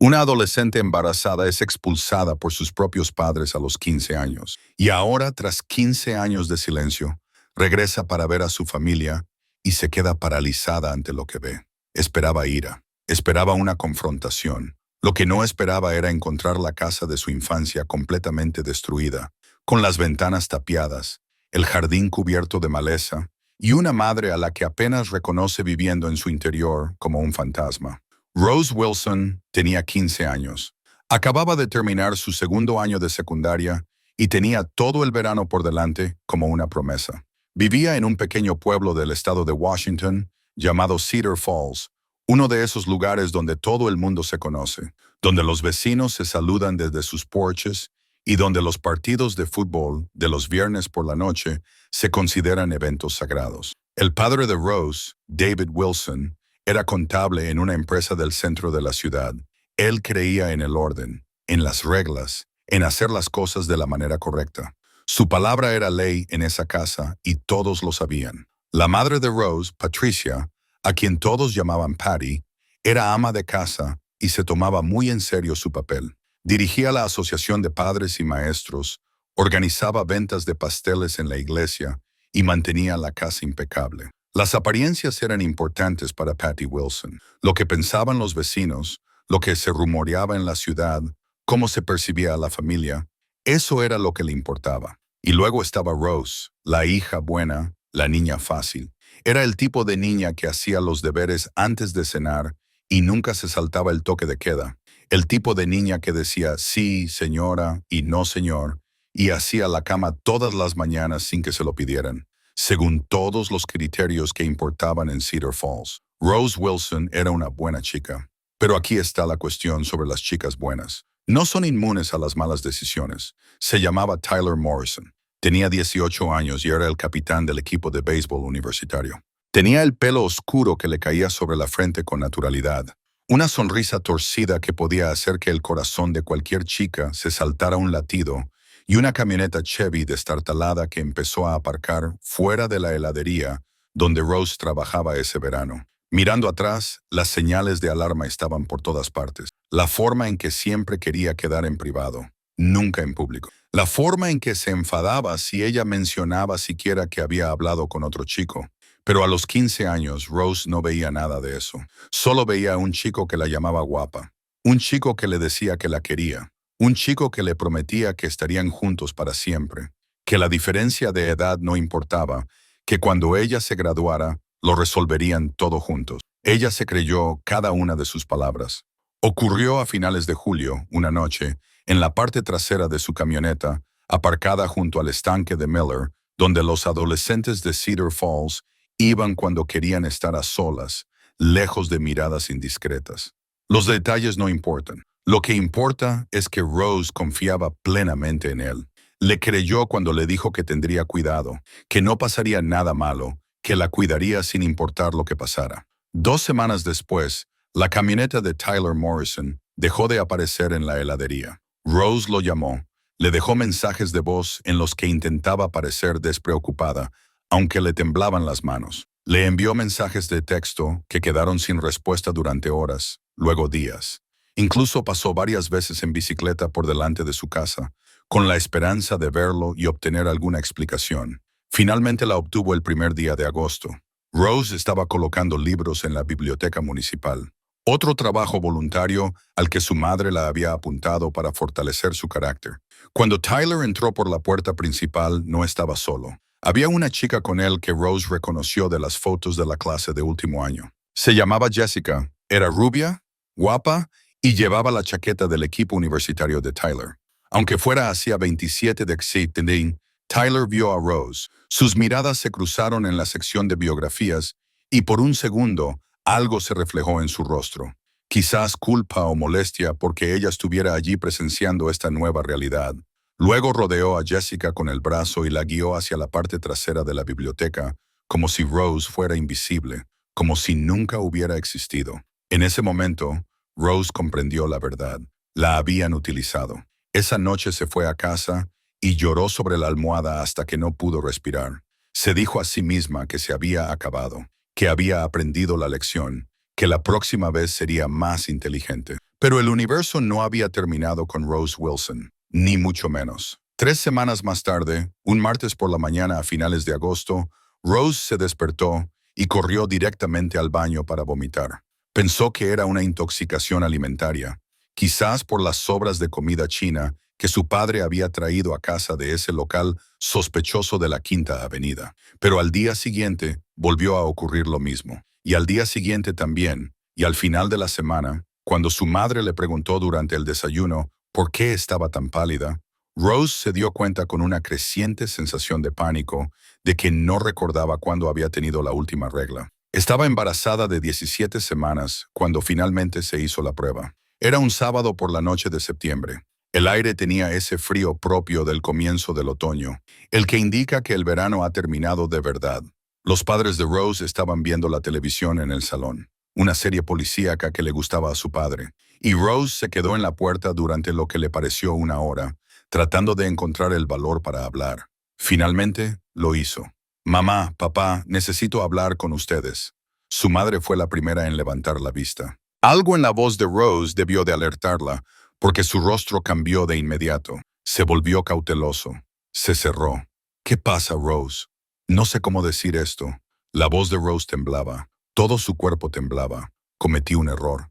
Una adolescente embarazada es expulsada por sus propios padres a los 15 años. Y ahora, tras 15 años de silencio, regresa para ver a su familia y se queda paralizada ante lo que ve. Esperaba ira, esperaba una confrontación. Lo que no esperaba era encontrar la casa de su infancia completamente destruida, con las ventanas tapiadas, el jardín cubierto de maleza y una madre a la que apenas reconoce viviendo en su interior como un fantasma. Rose Wilson tenía 15 años. Acababa de terminar su segundo año de secundaria y tenía todo el verano por delante como una promesa. Vivía en un pequeño pueblo del estado de Washington llamado Cedar Falls, uno de esos lugares donde todo el mundo se conoce, donde los vecinos se saludan desde sus porches y donde los partidos de fútbol de los viernes por la noche se consideran eventos sagrados. El padre de Rose, David Wilson, era contable en una empresa del centro de la ciudad. Él creía en el orden, en las reglas, en hacer las cosas de la manera correcta. Su palabra era ley en esa casa y todos lo sabían. La madre de Rose, Patricia, a quien todos llamaban Patty, era ama de casa y se tomaba muy en serio su papel. Dirigía la asociación de padres y maestros, organizaba ventas de pasteles en la iglesia y mantenía la casa impecable. Las apariencias eran importantes para Patty Wilson. Lo que pensaban los vecinos, lo que se rumoreaba en la ciudad, cómo se percibía a la familia, eso era lo que le importaba. Y luego estaba Rose, la hija buena, la niña fácil. Era el tipo de niña que hacía los deberes antes de cenar y nunca se saltaba el toque de queda. El tipo de niña que decía sí, señora, y no, señor, y hacía la cama todas las mañanas sin que se lo pidieran, según todos los criterios que importaban en Cedar Falls. Rose Wilson era una buena chica. Pero aquí está la cuestión sobre las chicas buenas. No son inmunes a las malas decisiones. Se llamaba Tyler Morrison. Tenía 18 años y era el capitán del equipo de béisbol universitario. Tenía el pelo oscuro que le caía sobre la frente con naturalidad. Una sonrisa torcida que podía hacer que el corazón de cualquier chica se saltara un latido y una camioneta Chevy destartalada que empezó a aparcar fuera de la heladería donde Rose trabajaba ese verano. Mirando atrás, las señales de alarma estaban por todas partes. La forma en que siempre quería quedar en privado, nunca en público. La forma en que se enfadaba si ella mencionaba siquiera que había hablado con otro chico. Pero a los 15 años, Rose no veía nada de eso. Solo veía a un chico que la llamaba guapa. Un chico que le decía que la quería. Un chico que le prometía que estarían juntos para siempre. Que la diferencia de edad no importaba. Que cuando ella se graduara, lo resolverían todo juntos. Ella se creyó cada una de sus palabras. Ocurrió a finales de julio, una noche, en la parte trasera de su camioneta, aparcada junto al estanque de Miller, donde los adolescentes de Cedar Falls iban cuando querían estar a solas, lejos de miradas indiscretas. Los detalles no importan. Lo que importa es que Rose confiaba plenamente en él. Le creyó cuando le dijo que tendría cuidado, que no pasaría nada malo, que la cuidaría sin importar lo que pasara. 2 semanas después, la camioneta de Tyler Morrison dejó de aparecer en la heladería. Rose lo llamó, le dejó mensajes de voz en los que intentaba parecer despreocupada, aunque le temblaban las manos. Le envió mensajes de texto que quedaron sin respuesta durante horas, luego días. Incluso pasó varias veces en bicicleta por delante de su casa, con la esperanza de verlo y obtener alguna explicación. Finalmente la obtuvo el primer día de agosto. Rose estaba colocando libros en la biblioteca municipal. Otro trabajo voluntario al que su madre la había apuntado para fortalecer su carácter. Cuando Tyler entró por la puerta principal, no estaba solo. Había una chica con él que Rose reconoció de las fotos de la clase de último año. Se llamaba Jessica, era rubia, guapa y llevaba la chaqueta del equipo universitario de Tyler. Aunque fuera hacia 27 de Exit, Tyler vio a Rose. Sus miradas se cruzaron en la sección de biografías y por un segundo algo se reflejó en su rostro. Quizás culpa o molestia porque ella estuviera allí presenciando esta nueva realidad. Luego rodeó a Jessica con el brazo y la guió hacia la parte trasera de la biblioteca, como si Rose fuera invisible, como si nunca hubiera existido. En ese momento, Rose comprendió la verdad. La habían utilizado. Esa noche se fue a casa y lloró sobre la almohada hasta que no pudo respirar. Se dijo a sí misma que se había acabado, que había aprendido la lección, que la próxima vez sería más inteligente. Pero el universo no había terminado con Rose Wilson, ni mucho menos. 3 semanas más tarde, un martes por la mañana a finales de agosto, Rose se despertó y corrió directamente al baño para vomitar. Pensó que era una intoxicación alimentaria, quizás por las sobras de comida china que su padre había traído a casa de ese local sospechoso de la Quinta Avenida. Pero al día siguiente volvió a ocurrir lo mismo. Y al día siguiente también, y al final de la semana, cuando su madre le preguntó durante el desayuno por qué estaba tan pálida, Rose se dio cuenta con una creciente sensación de pánico de que no recordaba cuándo había tenido la última regla. Estaba embarazada de 17 semanas cuando finalmente se hizo la prueba. Era un sábado por la noche de septiembre. El aire tenía ese frío propio del comienzo del otoño, el que indica que el verano ha terminado de verdad. Los padres de Rose estaban viendo la televisión en el salón, una serie policíaca que le gustaba a su padre, y Rose se quedó en la puerta durante lo que le pareció una hora, tratando de encontrar el valor para hablar. Finalmente, lo hizo. «Mamá, papá, necesito hablar con ustedes». Su madre fue la primera en levantar la vista. Algo en la voz de Rose debió de alertarla, porque su rostro cambió de inmediato. Se volvió cauteloso. Se cerró. «¿Qué pasa, Rose?» No sé cómo decir esto. La voz de Rose temblaba. Todo su cuerpo temblaba. Cometí un error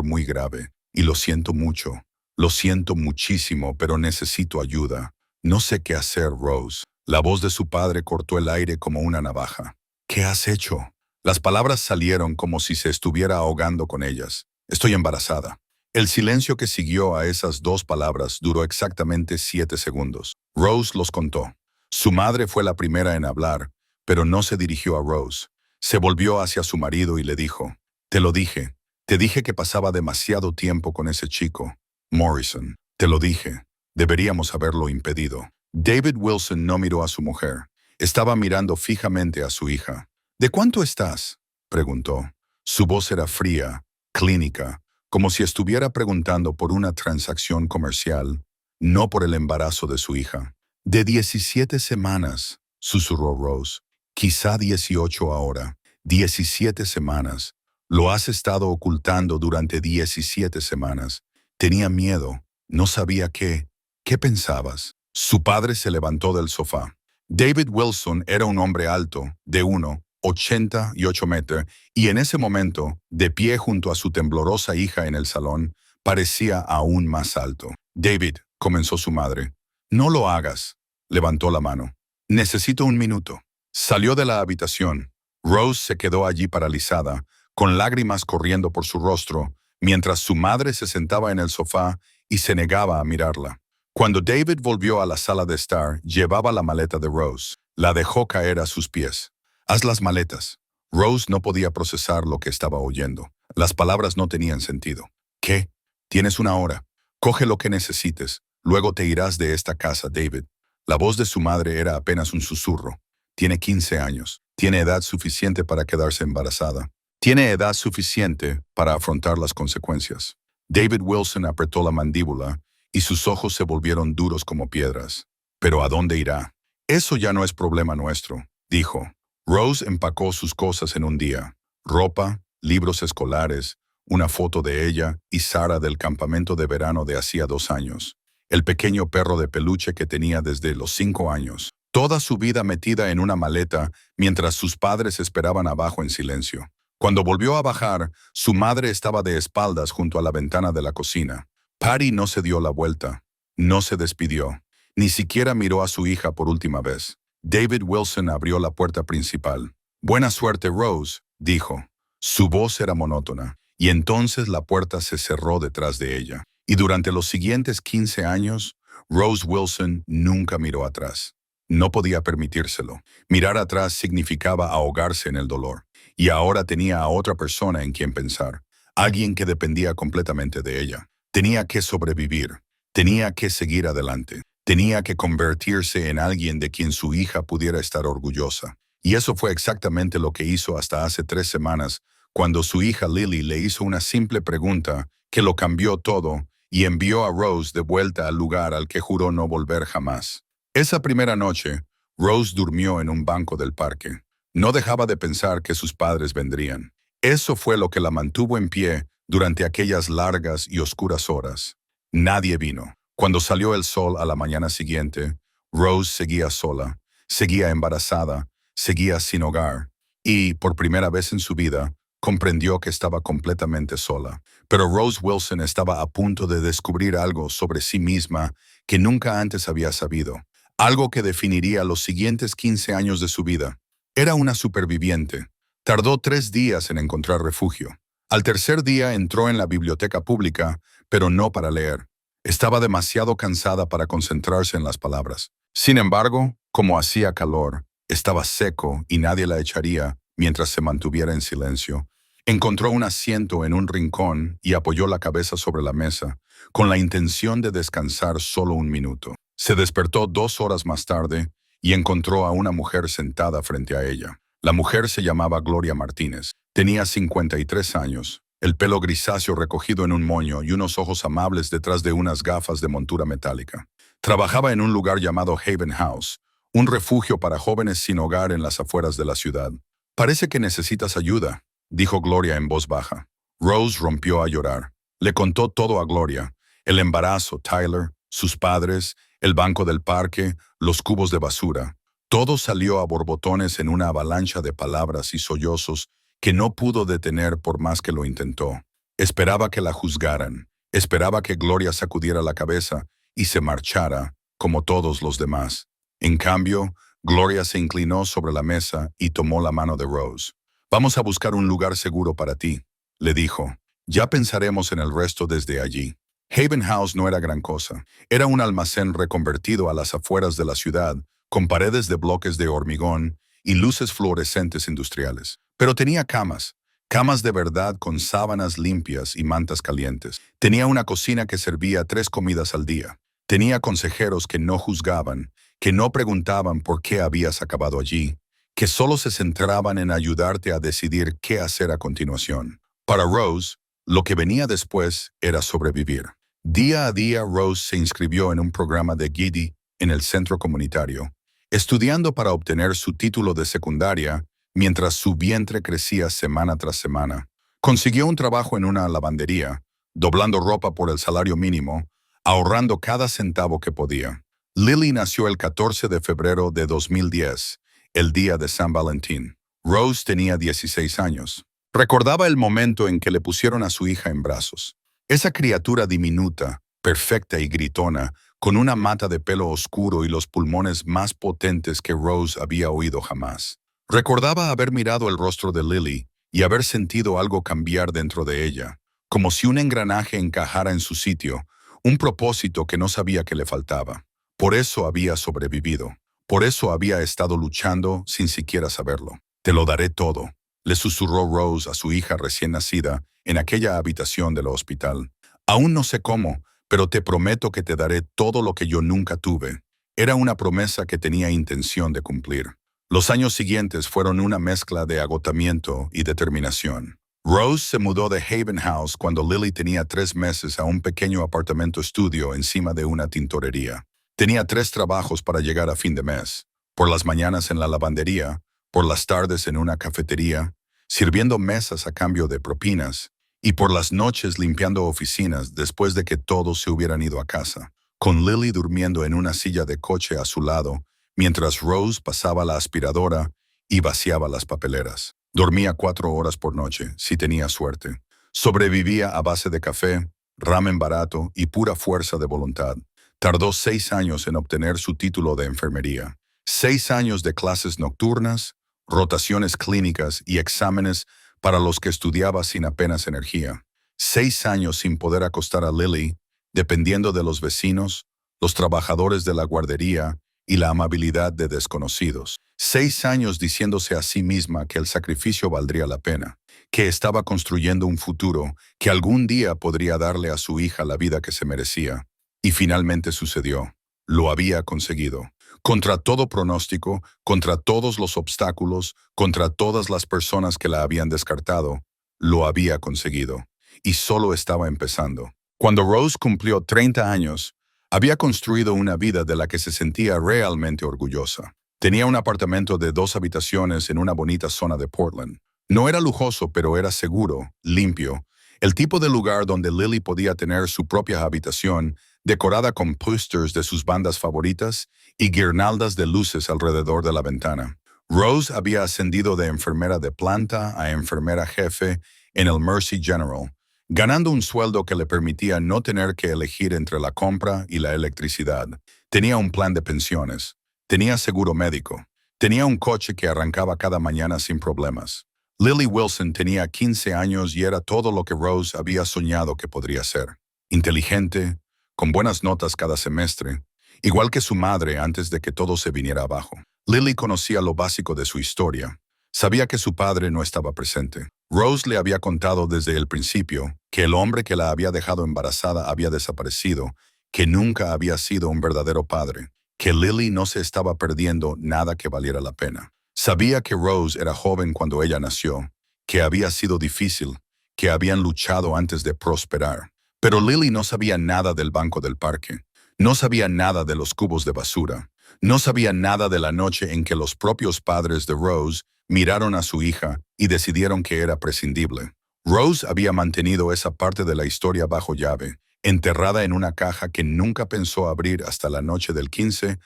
muy grave, y lo siento mucho. Lo siento muchísimo, pero necesito ayuda. No sé qué hacer, Rose. La voz de su padre cortó el aire como una navaja. «¿Qué has hecho?» Las palabras salieron como si se estuviera ahogando con ellas. «Estoy embarazada». El silencio que siguió a esas dos palabras duró exactamente 7 segundos. Rose los contó. Su madre fue la primera en hablar, pero no se dirigió a Rose. Se volvió hacia su marido y le dijo, «Te lo dije. Te dije que pasaba demasiado tiempo con ese chico. Morrison. Te lo dije. Deberíamos haberlo impedido». David Wilson no miró a su mujer. Estaba mirando fijamente a su hija. «¿De cuánto estás?», preguntó. Su voz era fría, clínica, como si estuviera preguntando por una transacción comercial, no por el embarazo de su hija. «De 17 semanas», susurró Rose. «Quizá 18 ahora. 17 semanas. Lo has estado ocultando durante 17 semanas. Tenía miedo. No sabía qué. ¿Qué pensabas?». Su padre se levantó del sofá. David Wilson era un hombre alto, de 1,88 metros, y en ese momento, de pie junto a su temblorosa hija en el salón, parecía aún más alto. «David», comenzó su madre. «No lo hagas», levantó la mano. «Necesito un minuto». Salió de la habitación. Rose se quedó allí paralizada, con lágrimas corriendo por su rostro, mientras su madre se sentaba en el sofá y se negaba a mirarla. Cuando David volvió a la sala de estar, llevaba la maleta de Rose. La dejó caer a sus pies. «Haz las maletas». Rose no podía procesar lo que estaba oyendo. Las palabras no tenían sentido. «¿Qué? Tienes una hora. Coge lo que necesites. Luego te irás de esta casa, David». La voz de su madre era apenas un susurro. «Tiene 15 años. Tiene edad suficiente para quedarse embarazada. Tiene edad suficiente para afrontar las consecuencias». David Wilson apretó la mandíbula y sus ojos se volvieron duros como piedras. «¿Pero a dónde irá?». «Eso ya no es problema nuestro», dijo. Rose empacó sus cosas en un día. Ropa, libros escolares, una foto de ella y Sara del campamento de verano de hacía 2 años. El pequeño perro de peluche que tenía desde los 5 años. Toda su vida metida en una maleta mientras sus padres esperaban abajo en silencio. Cuando volvió a bajar, su madre estaba de espaldas junto a la ventana de la cocina. Patty no se dio la vuelta. No se despidió. Ni siquiera miró a su hija por última vez. David Wilson abrió la puerta principal. «Buena suerte, Rose», dijo. Su voz era monótona, y entonces la puerta se cerró detrás de ella. Y durante los siguientes 15 años, Rose Wilson nunca miró atrás. No podía permitírselo. Mirar atrás significaba ahogarse en el dolor. Y ahora tenía a otra persona en quien pensar. Alguien que dependía completamente de ella. Tenía que sobrevivir. Tenía que seguir adelante. Tenía que convertirse en alguien de quien su hija pudiera estar orgullosa. Y eso fue exactamente lo que hizo hasta hace 3 semanas, cuando su hija Lily le hizo una simple pregunta que lo cambió todo y envió a Rose de vuelta al lugar al que juró no volver jamás. Esa primera noche, Rose durmió en un banco del parque. No dejaba de pensar que sus padres vendrían. Eso fue lo que la mantuvo en pie durante aquellas largas y oscuras horas. Nadie vino. Cuando salió el sol a la mañana siguiente, Rose seguía sola, seguía embarazada, seguía sin hogar, y, por primera vez en su vida, comprendió que estaba completamente sola. Pero Rose Wilson estaba a punto de descubrir algo sobre sí misma que nunca antes había sabido, algo que definiría los siguientes 15 años de su vida. Era una superviviente. Tardó 3 días en encontrar refugio. Al tercer día entró en la biblioteca pública, pero no para leer. Estaba demasiado cansada para concentrarse en las palabras. Sin embargo, como hacía calor, estaba seco y nadie la echaría mientras se mantuviera en silencio. Encontró un asiento en un rincón y apoyó la cabeza sobre la mesa, con la intención de descansar solo un minuto. Se despertó 2 horas más tarde y encontró a una mujer sentada frente a ella. La mujer se llamaba Gloria Martínez. Tenía 53 años, el pelo grisáceo recogido en un moño y unos ojos amables detrás de unas gafas de montura metálica. Trabajaba en un lugar llamado Haven House, un refugio para jóvenes sin hogar en las afueras de la ciudad. «Parece que necesitas ayuda», dijo Gloria en voz baja. Rose rompió a llorar. Le contó todo a Gloria: el embarazo, Tyler, sus padres, el banco del parque, los cubos de basura. Todo salió a borbotones en una avalancha de palabras y sollozos que no pudo detener por más que lo intentó. Esperaba que la juzgaran. Esperaba que Gloria sacudiera la cabeza y se marchara, como todos los demás. En cambio, Gloria se inclinó sobre la mesa y tomó la mano de Rose. «Vamos a buscar un lugar seguro para ti», le dijo. «Ya pensaremos en el resto desde allí». Haven House no era gran cosa. Era un almacén reconvertido a las afueras de la ciudad, con paredes de bloques de hormigón y luces fluorescentes industriales. Pero tenía camas, camas de verdad con sábanas limpias y mantas calientes. Tenía una cocina que servía 3 comidas al día. Tenía consejeros que no juzgaban, que no preguntaban por qué habías acabado allí, que solo se centraban en ayudarte a decidir qué hacer a continuación. Para Rose, lo que venía después era sobrevivir. Día a día, Rose se inscribió en un programa de GED en el centro comunitario, estudiando para obtener su título de secundaria mientras su vientre crecía semana tras semana. Consiguió un trabajo en una lavandería, doblando ropa por el salario mínimo, ahorrando cada centavo que podía. Lily nació el 14 de febrero de 2010, el día de San Valentín. Rose tenía 16 años. Recordaba el momento en que le pusieron a su hija en brazos. Esa criatura diminuta, perfecta y gritona, con una mata de pelo oscuro y los pulmones más potentes que Rose había oído jamás. Recordaba haber mirado el rostro de Lily y haber sentido algo cambiar dentro de ella, como si un engranaje encajara en su sitio, un propósito que no sabía que le faltaba. Por eso había sobrevivido. Por eso había estado luchando sin siquiera saberlo. «Te lo daré todo», le susurró Rose a su hija recién nacida en aquella habitación del hospital. «Aún no sé cómo, pero te prometo que te daré todo lo que yo nunca tuve». Era una promesa que tenía intención de cumplir. Los años siguientes fueron una mezcla de agotamiento y determinación. Rose se mudó de Haven House cuando Lily tenía 3 meses a un pequeño apartamento estudio encima de una tintorería. Tenía 3 trabajos para llegar a fin de mes: por las mañanas en la lavandería, por las tardes en una cafetería, sirviendo mesas a cambio de propinas, y por las noches limpiando oficinas después de que todos se hubieran ido a casa, con Lily durmiendo en una silla de coche a su lado, mientras Rose pasaba la aspiradora y vaciaba las papeleras. Dormía 4 horas por noche, si tenía suerte. Sobrevivía a base de café, ramen barato y pura fuerza de voluntad. Tardó 6 años en obtener su título de enfermería. 6 años de clases nocturnas, rotaciones clínicas y exámenes para los que estudiaba sin apenas energía. 6 años sin poder acostar a Lily, dependiendo de los vecinos, los trabajadores de la guardería y la amabilidad de desconocidos. 6 años diciéndose a sí misma que el sacrificio valdría la pena, que estaba construyendo un futuro que algún día podría darle a su hija la vida que se merecía. Y finalmente sucedió. Lo había conseguido. Contra todo pronóstico, contra todos los obstáculos, contra todas las personas que la habían descartado, lo había conseguido. Y solo estaba empezando. Cuando Rose cumplió 30 años, había construido una vida de la que se sentía realmente orgullosa. Tenía un apartamento de 2 habitaciones en una bonita zona de Portland. No era lujoso, pero era seguro, limpio, el tipo de lugar donde Lily podía tener su propia habitación, decorada con pósters de sus bandas favoritas y guirnaldas de luces alrededor de la ventana. Rose había ascendido de enfermera de planta a enfermera jefe en el Mercy General, ganando un sueldo que le permitía no tener que elegir entre la compra y la electricidad. Tenía un plan de pensiones, tenía seguro médico, tenía un coche que arrancaba cada mañana sin problemas. Lily Wilson tenía 15 años y era todo lo que Rose había soñado que podría ser. Inteligente, con buenas notas cada semestre, igual que su madre antes de que todo se viniera abajo. Lily conocía lo básico de su historia. Sabía que su padre no estaba presente. Rose le había contado desde el principio que el hombre que la había dejado embarazada había desaparecido, que nunca había sido un verdadero padre, que Lily no se estaba perdiendo nada que valiera la pena. Sabía que Rose era joven cuando ella nació, que había sido difícil, que habían luchado antes de prosperar. Pero Lily no sabía nada del banco del parque, no sabía nada de los cubos de basura, no sabía nada de la noche en que los propios padres de Rose miraron a su hija y decidieron que era prescindible. Rose había mantenido esa parte de la historia bajo llave, enterrada en una caja que nunca pensó abrir hasta la noche del 15.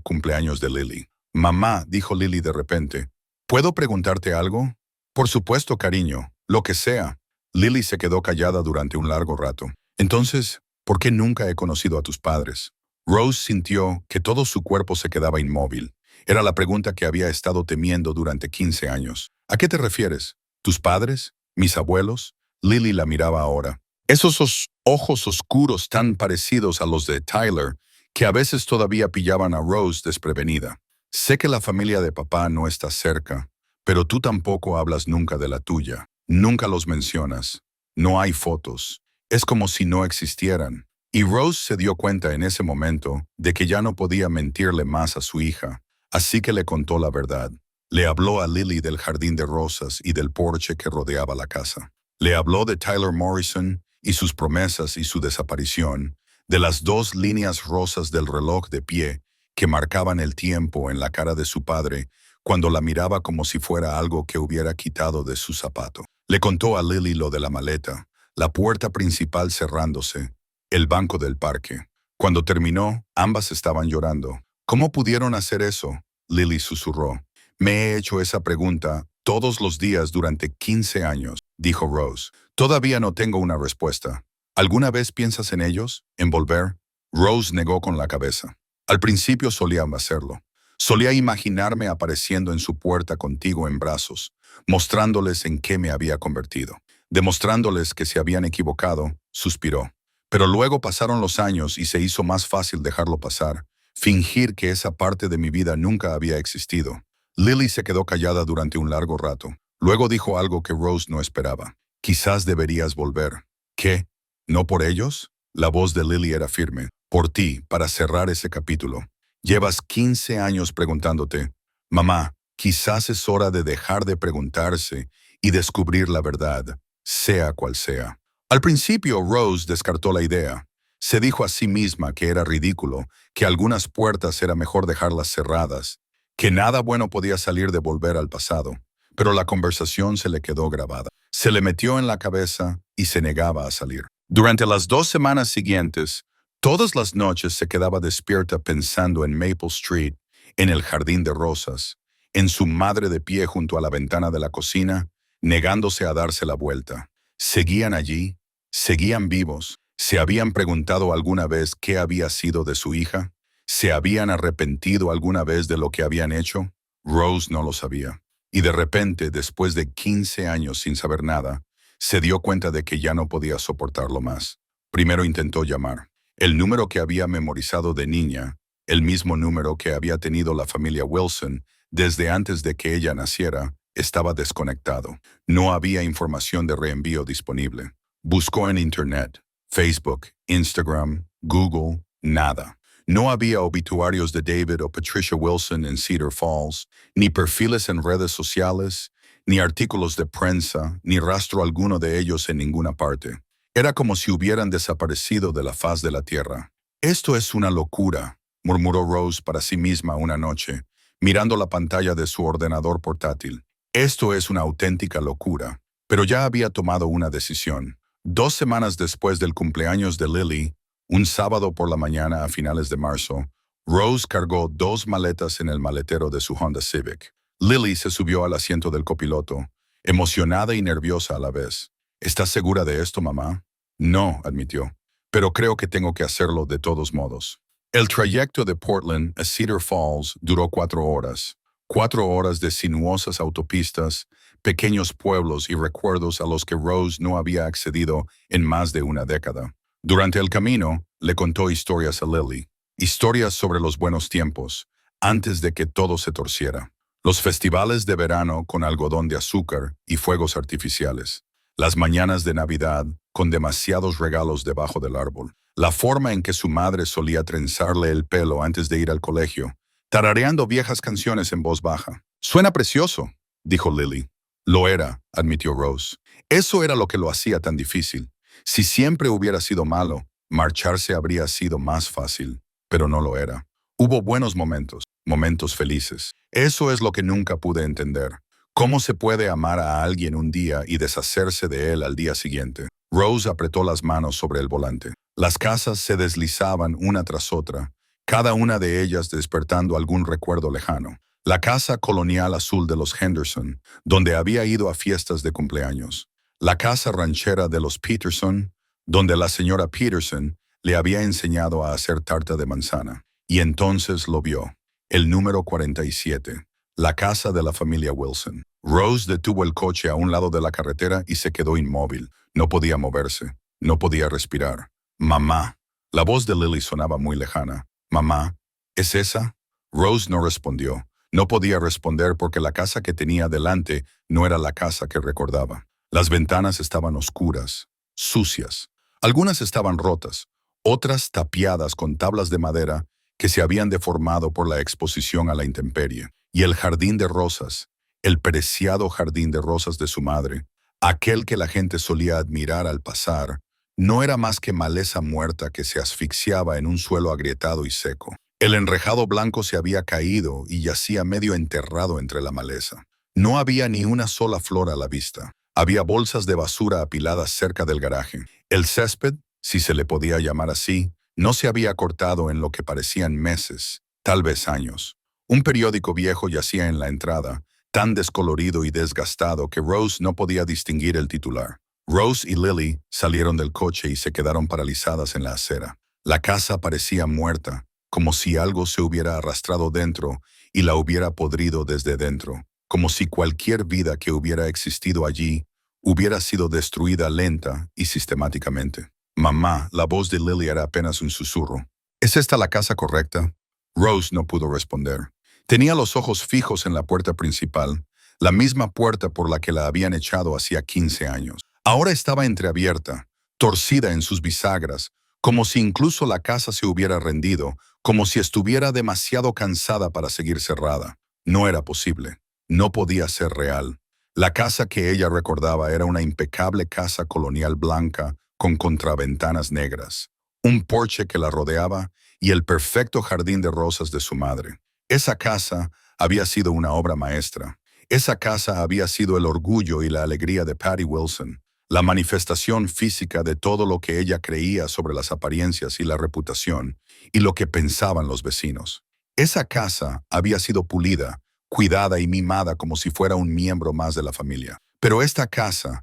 Cumpleaños de Lily. Mamá, dijo Lily de repente, ¿puedo preguntarte algo? Por supuesto, cariño, lo que sea. Lily se quedó callada durante un largo rato. Entonces, ¿por qué nunca he conocido a tus padres? Rose sintió que todo su cuerpo se quedaba inmóvil. Era la pregunta que había estado temiendo durante 15 años. ¿A qué te refieres? ¿Tus padres? ¿Mis abuelos? Lily la miraba ahora. Esos ojos oscuros tan parecidos a los de Tyler, que a veces todavía pillaban a Rose desprevenida. Sé que la familia de papá no está cerca, pero tú tampoco hablas nunca de la tuya. Nunca los mencionas. No hay fotos. Es como si no existieran. Y Rose se dio cuenta en ese momento de que ya no podía mentirle más a su hija, así que le contó la verdad. Le habló a Lily del jardín de rosas y del porche que rodeaba la casa. Le habló de Tyler Morrison y sus promesas y su desaparición, de las 2 líneas rosas del reloj de pie que marcaban el tiempo en la cara de su padre cuando la miraba como si fuera algo que hubiera quitado de su zapato. Le contó a Lily lo de la maleta, la puerta principal cerrándose, el banco del parque. Cuando terminó, ambas estaban llorando. ¿Cómo pudieron hacer eso? Lily susurró. Me he hecho esa pregunta todos los días durante 15 años, dijo Rose. Todavía no tengo una respuesta. ¿Alguna vez piensas en ellos? ¿En volver? Rose negó con la cabeza. Al principio solía hacerlo. Solía imaginarme apareciendo en su puerta contigo en brazos, mostrándoles en qué me había convertido. Demostrándoles que se habían equivocado, suspiró. Pero luego pasaron los años y se hizo más fácil dejarlo pasar, fingir que esa parte de mi vida nunca había existido. Lily se quedó callada durante un largo rato. Luego dijo algo que Rose no esperaba. Quizás deberías volver. ¿Qué? ¿No por ellos? La voz de Lily era firme. Por ti, para cerrar ese capítulo. Llevas 15 años preguntándote, mamá, quizás es hora de dejar de preguntarse y descubrir la verdad, sea cual sea. Al principio, Rose descartó la idea. Se dijo a sí misma que era ridículo, que algunas puertas era mejor dejarlas cerradas, que nada bueno podía salir de volver al pasado. Pero la conversación se le quedó grabada. Se le metió en la cabeza y se negaba a salir. Durante las 2 semanas siguientes, todas las noches se quedaba despierta pensando en Maple Street, en el jardín de rosas, en su madre de pie junto a la ventana de la cocina, negándose a darse la vuelta. Seguían allí, seguían vivos. ¿Se habían preguntado alguna vez qué había sido de su hija? ¿Se habían arrepentido alguna vez de lo que habían hecho? Rose no lo sabía. Y de repente, después de 15 años sin saber nada, se dio cuenta de que ya no podía soportarlo más. Primero intentó llamar. El número que había memorizado de niña, el mismo número que había tenido la familia Wilson desde antes de que ella naciera, estaba desconectado. No había información de reenvío disponible. Buscó en Internet, Facebook, Instagram, Google, nada. No había obituarios de David o Patricia Wilson en Cedar Falls, ni perfiles en redes sociales, ni artículos de prensa, ni rastro alguno de ellos en ninguna parte. Era como si hubieran desaparecido de la faz de la tierra. Esto es una locura, murmuró Rose para sí misma una noche, mirando la pantalla de su ordenador portátil. Esto es una auténtica locura. Pero ya había tomado una decisión. 2 semanas después del cumpleaños de Lily, un sábado por la mañana a finales de marzo, Rose cargó 2 maletas en el maletero de su Honda Civic. Lily se subió al asiento del copiloto, emocionada y nerviosa a la vez. ¿Estás segura de esto, mamá? No, admitió. Pero creo que tengo que hacerlo de todos modos. El trayecto de Portland a Cedar Falls duró 4 horas. 4 horas de sinuosas autopistas, pequeños pueblos y recuerdos a los que Rose no había accedido en más de una década. Durante el camino, le contó historias a Lily. Historias sobre los buenos tiempos, antes de que todo se torciera. Los festivales de verano con algodón de azúcar y fuegos artificiales. Las mañanas de Navidad con demasiados regalos debajo del árbol. La forma en que su madre solía trenzarle el pelo antes de ir al colegio, tarareando viejas canciones en voz baja. «Suena precioso», dijo Lily. «Lo era», admitió Rose. «Eso era lo que lo hacía tan difícil. Si siempre hubiera sido malo, marcharse habría sido más fácil, pero no lo era. Hubo buenos momentos, momentos felices. Eso es lo que nunca pude entender. ¿Cómo se puede amar a alguien un día y deshacerse de él al día siguiente?» Rose apretó las manos sobre el volante. Las casas se deslizaban una tras otra, cada una de ellas despertando algún recuerdo lejano. La casa colonial azul de los Henderson, donde había ido a fiestas de cumpleaños. La casa ranchera de los Peterson, donde la señora Peterson le había enseñado a hacer tarta de manzana. Y entonces lo vio. El número 47. La casa de la familia Wilson. Rose detuvo el coche a un lado de la carretera y se quedó inmóvil. No podía moverse. No podía respirar. «Mamá». La voz de Lily sonaba muy lejana. «Mamá, ¿es esa?» Rose no respondió. No podía responder porque la casa que tenía delante no era la casa que recordaba. Las ventanas estaban oscuras, sucias. Algunas estaban rotas, otras tapiadas con tablas de madera que se habían deformado por la exposición a la intemperie. Y el jardín de rosas, el preciado jardín de rosas de su madre, aquel que la gente solía admirar al pasar, no era más que maleza muerta que se asfixiaba en un suelo agrietado y seco. El enrejado blanco se había caído y yacía medio enterrado entre la maleza. No había ni una sola flor a la vista. Había bolsas de basura apiladas cerca del garaje. El césped, si se le podía llamar así, no se había cortado en lo que parecían meses, tal vez años. Un periódico viejo yacía en la entrada, tan descolorido y desgastado que Rose no podía distinguir el titular. Rose y Lily salieron del coche y se quedaron paralizadas en la acera. La casa parecía muerta, como si algo se hubiera arrastrado dentro y la hubiera podrido desde dentro, como si cualquier vida que hubiera existido allí hubiera sido destruida lenta y sistemáticamente. «Mamá», la voz de Lily era apenas un susurro. «¿Es esta la casa correcta?» Rose no pudo responder. Tenía los ojos fijos en la puerta principal, la misma puerta por la que la habían echado hacía 15 años. Ahora estaba entreabierta, torcida en sus bisagras, como si incluso la casa se hubiera rendido, como si estuviera demasiado cansada para seguir cerrada. No era posible. No podía ser real. La casa que ella recordaba era una impecable casa colonial blanca con contraventanas negras, un porche que la rodeaba y el perfecto jardín de rosas de su madre. Esa casa había sido una obra maestra. Esa casa había sido el orgullo y la alegría de Patty Wilson, la manifestación física de todo lo que ella creía sobre las apariencias y la reputación, y lo que pensaban los vecinos. Esa casa había sido pulida, cuidada y mimada como si fuera un miembro más de la familia. Pero esta casa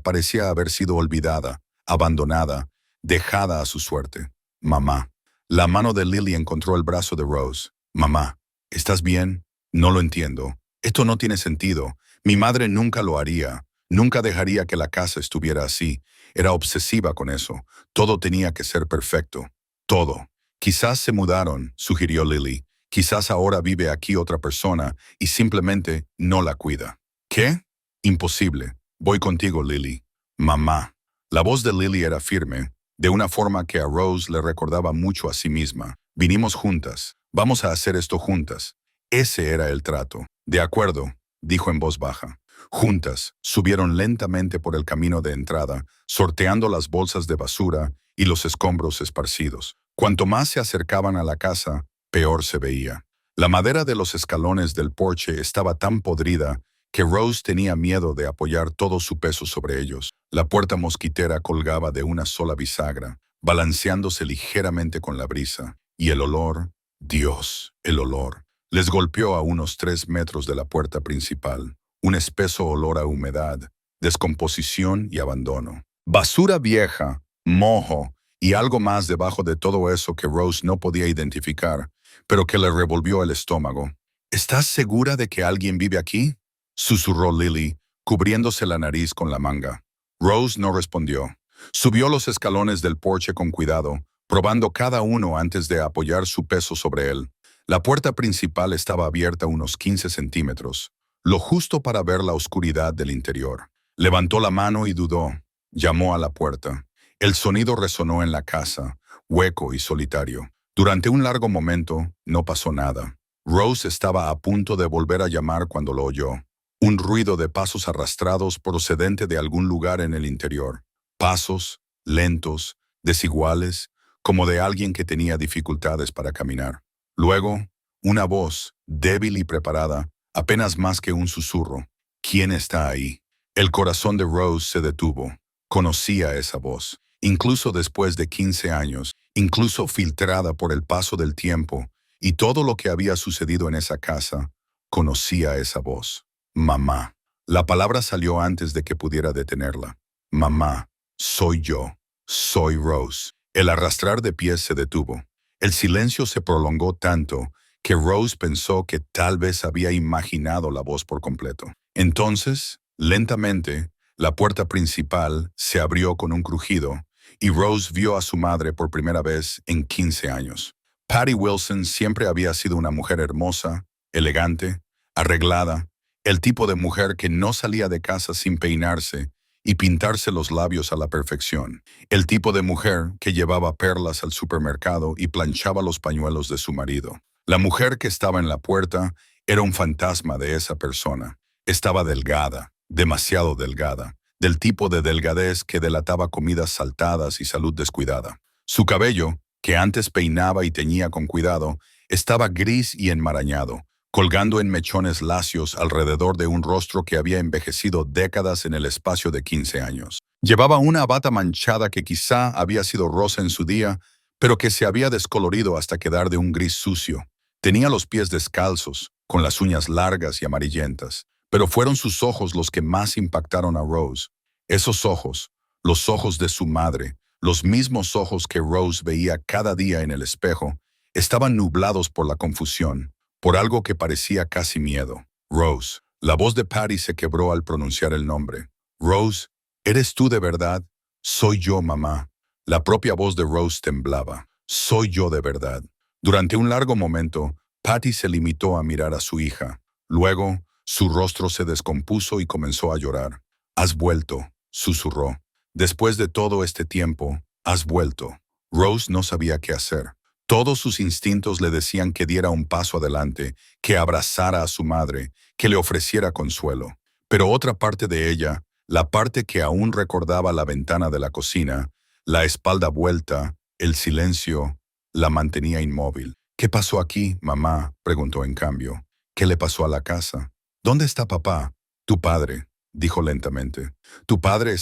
parecía haber sido olvidada, abandonada, dejada a su suerte. «Mamá». La mano de Lily encontró el brazo de Rose. «Mamá, ¿estás bien?» «No lo entiendo. Esto no tiene sentido. Mi madre nunca lo haría. Nunca dejaría que la casa estuviera así. Era obsesiva con eso. Todo tenía que ser perfecto. Todo. Quizás se mudaron», sugirió Lily. «Quizás ahora vive aquí otra persona y simplemente no la cuida». «¿Qué? Imposible. Voy contigo, Lily». «Mamá». La voz de Lily era firme, de una forma que a Rose le recordaba mucho a sí misma. «Vinimos juntas. Vamos a hacer esto juntas». Ese era el trato. «De acuerdo», dijo en voz baja. Juntas, subieron lentamente por el camino de entrada, sorteando las bolsas de basura y los escombros esparcidos. Cuanto más se acercaban a la casa, peor se veía. La madera de los escalones del porche estaba tan podrida que Rose tenía miedo de apoyar todo su peso sobre ellos. La puerta mosquitera colgaba de una sola bisagra, balanceándose ligeramente con la brisa, y el olor, Dios, el olor, les golpeó a unos 3 metros de la puerta principal, un espeso olor a humedad, descomposición y abandono. Basura vieja, moho y algo más debajo de todo eso que Rose no podía identificar, pero que le revolvió el estómago. ¿Estás segura de que alguien vive aquí?, susurró Lily, cubriéndose la nariz con la manga. Rose no respondió. Subió los escalones del porche con cuidado, probando cada uno antes de apoyar su peso sobre él. La puerta principal estaba abierta unos 15 centímetros, lo justo para ver la oscuridad del interior. Levantó la mano y dudó. Llamó a la puerta. El sonido resonó en la casa, hueco y solitario. Durante un largo momento, no pasó nada. Rose estaba a punto de volver a llamar cuando lo oyó. Un ruido de pasos arrastrados procedente de algún lugar en el interior. Pasos, lentos, desiguales, como de alguien que tenía dificultades para caminar. Luego, una voz, débil y preparada, apenas más que un susurro. ¿Quién está ahí? El corazón de Rose se detuvo. Conocía esa voz. Incluso después de 15 años, incluso filtrada por el paso del tiempo y todo lo que había sucedido en esa casa, conocía esa voz. Mamá. La palabra salió antes de que pudiera detenerla. Mamá, soy yo. Soy Rose. El arrastrar de pies se detuvo. El silencio se prolongó tanto que Rose pensó que tal vez había imaginado la voz por completo. Entonces, lentamente, la puerta principal se abrió con un crujido y Rose vio a su madre por primera vez en 15 años. Patty Wilson siempre había sido una mujer hermosa, elegante, arreglada, el tipo de mujer que no salía de casa sin peinarse y pintarse los labios a la perfección. El tipo de mujer que llevaba perlas al supermercado y planchaba los pañuelos de su marido. La mujer que estaba en la puerta era un fantasma de esa persona. Estaba delgada, demasiado delgada, del tipo de delgadez que delataba comidas saltadas y salud descuidada. Su cabello, que antes peinaba y teñía con cuidado, estaba gris y enmarañado, colgando en mechones lacios alrededor de un rostro que había envejecido décadas en el espacio de 15 años. Llevaba una bata manchada que quizá había sido rosa en su día, pero que se había descolorido hasta quedar de un gris sucio. Tenía los pies descalzos, con las uñas largas y amarillentas, pero fueron sus ojos los que más impactaron a Rose. Esos ojos, los ojos de su madre, los mismos ojos que Rose veía cada día en el espejo, estaban nublados por la confusión, por algo que parecía casi miedo. Rose. La voz de Patty se quebró al pronunciar el nombre. Rose, ¿eres tú de verdad? Soy yo, mamá. La propia voz de Rose temblaba. Soy yo de verdad. Durante un largo momento, Patty se limitó a mirar a su hija. Luego, su rostro se descompuso y comenzó a llorar. Has vuelto, susurró. Después de todo este tiempo, has vuelto. Rose no sabía qué hacer. Todos sus instintos le decían que diera un paso adelante, que abrazara a su madre, que le ofreciera consuelo. Pero otra parte de ella, la parte que aún recordaba la ventana de la cocina, la espalda vuelta, el silencio, la mantenía inmóvil. ¿Qué pasó aquí, mamá?, preguntó en cambio. ¿Qué le pasó a la casa? ¿Dónde está papá? Tu padre, dijo lentamente. Tu padre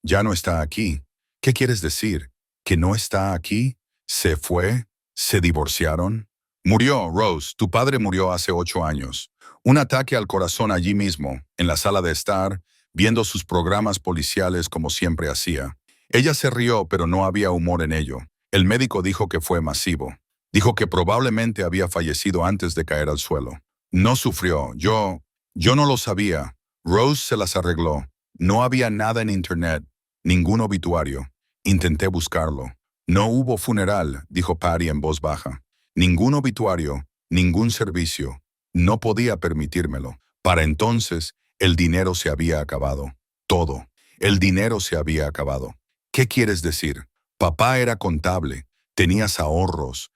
ya no está aquí. ¿Qué quieres decir? ¿Que no está aquí? ¿Se fue? ¿Se divorciaron? Murió, Rose. Tu padre murió hace 8 años. Un ataque al corazón allí mismo, en la sala de estar, viendo sus programas policiales como siempre hacía. Ella se rió, pero no había humor en ello. El médico dijo que fue masivo. Dijo que probablemente había fallecido antes de caer al suelo. No sufrió. Yo no lo sabía. Rose se las arregló. No había nada en internet, ningún obituario. Intenté buscarlo. No hubo funeral, dijo Patty en voz baja. Ningún obituario, ningún servicio. No podía permitírmelo. Para entonces, el dinero se había acabado. Todo. El dinero se había acabado. ¿Qué quieres decir? Papá era contable. Tenías ahorros.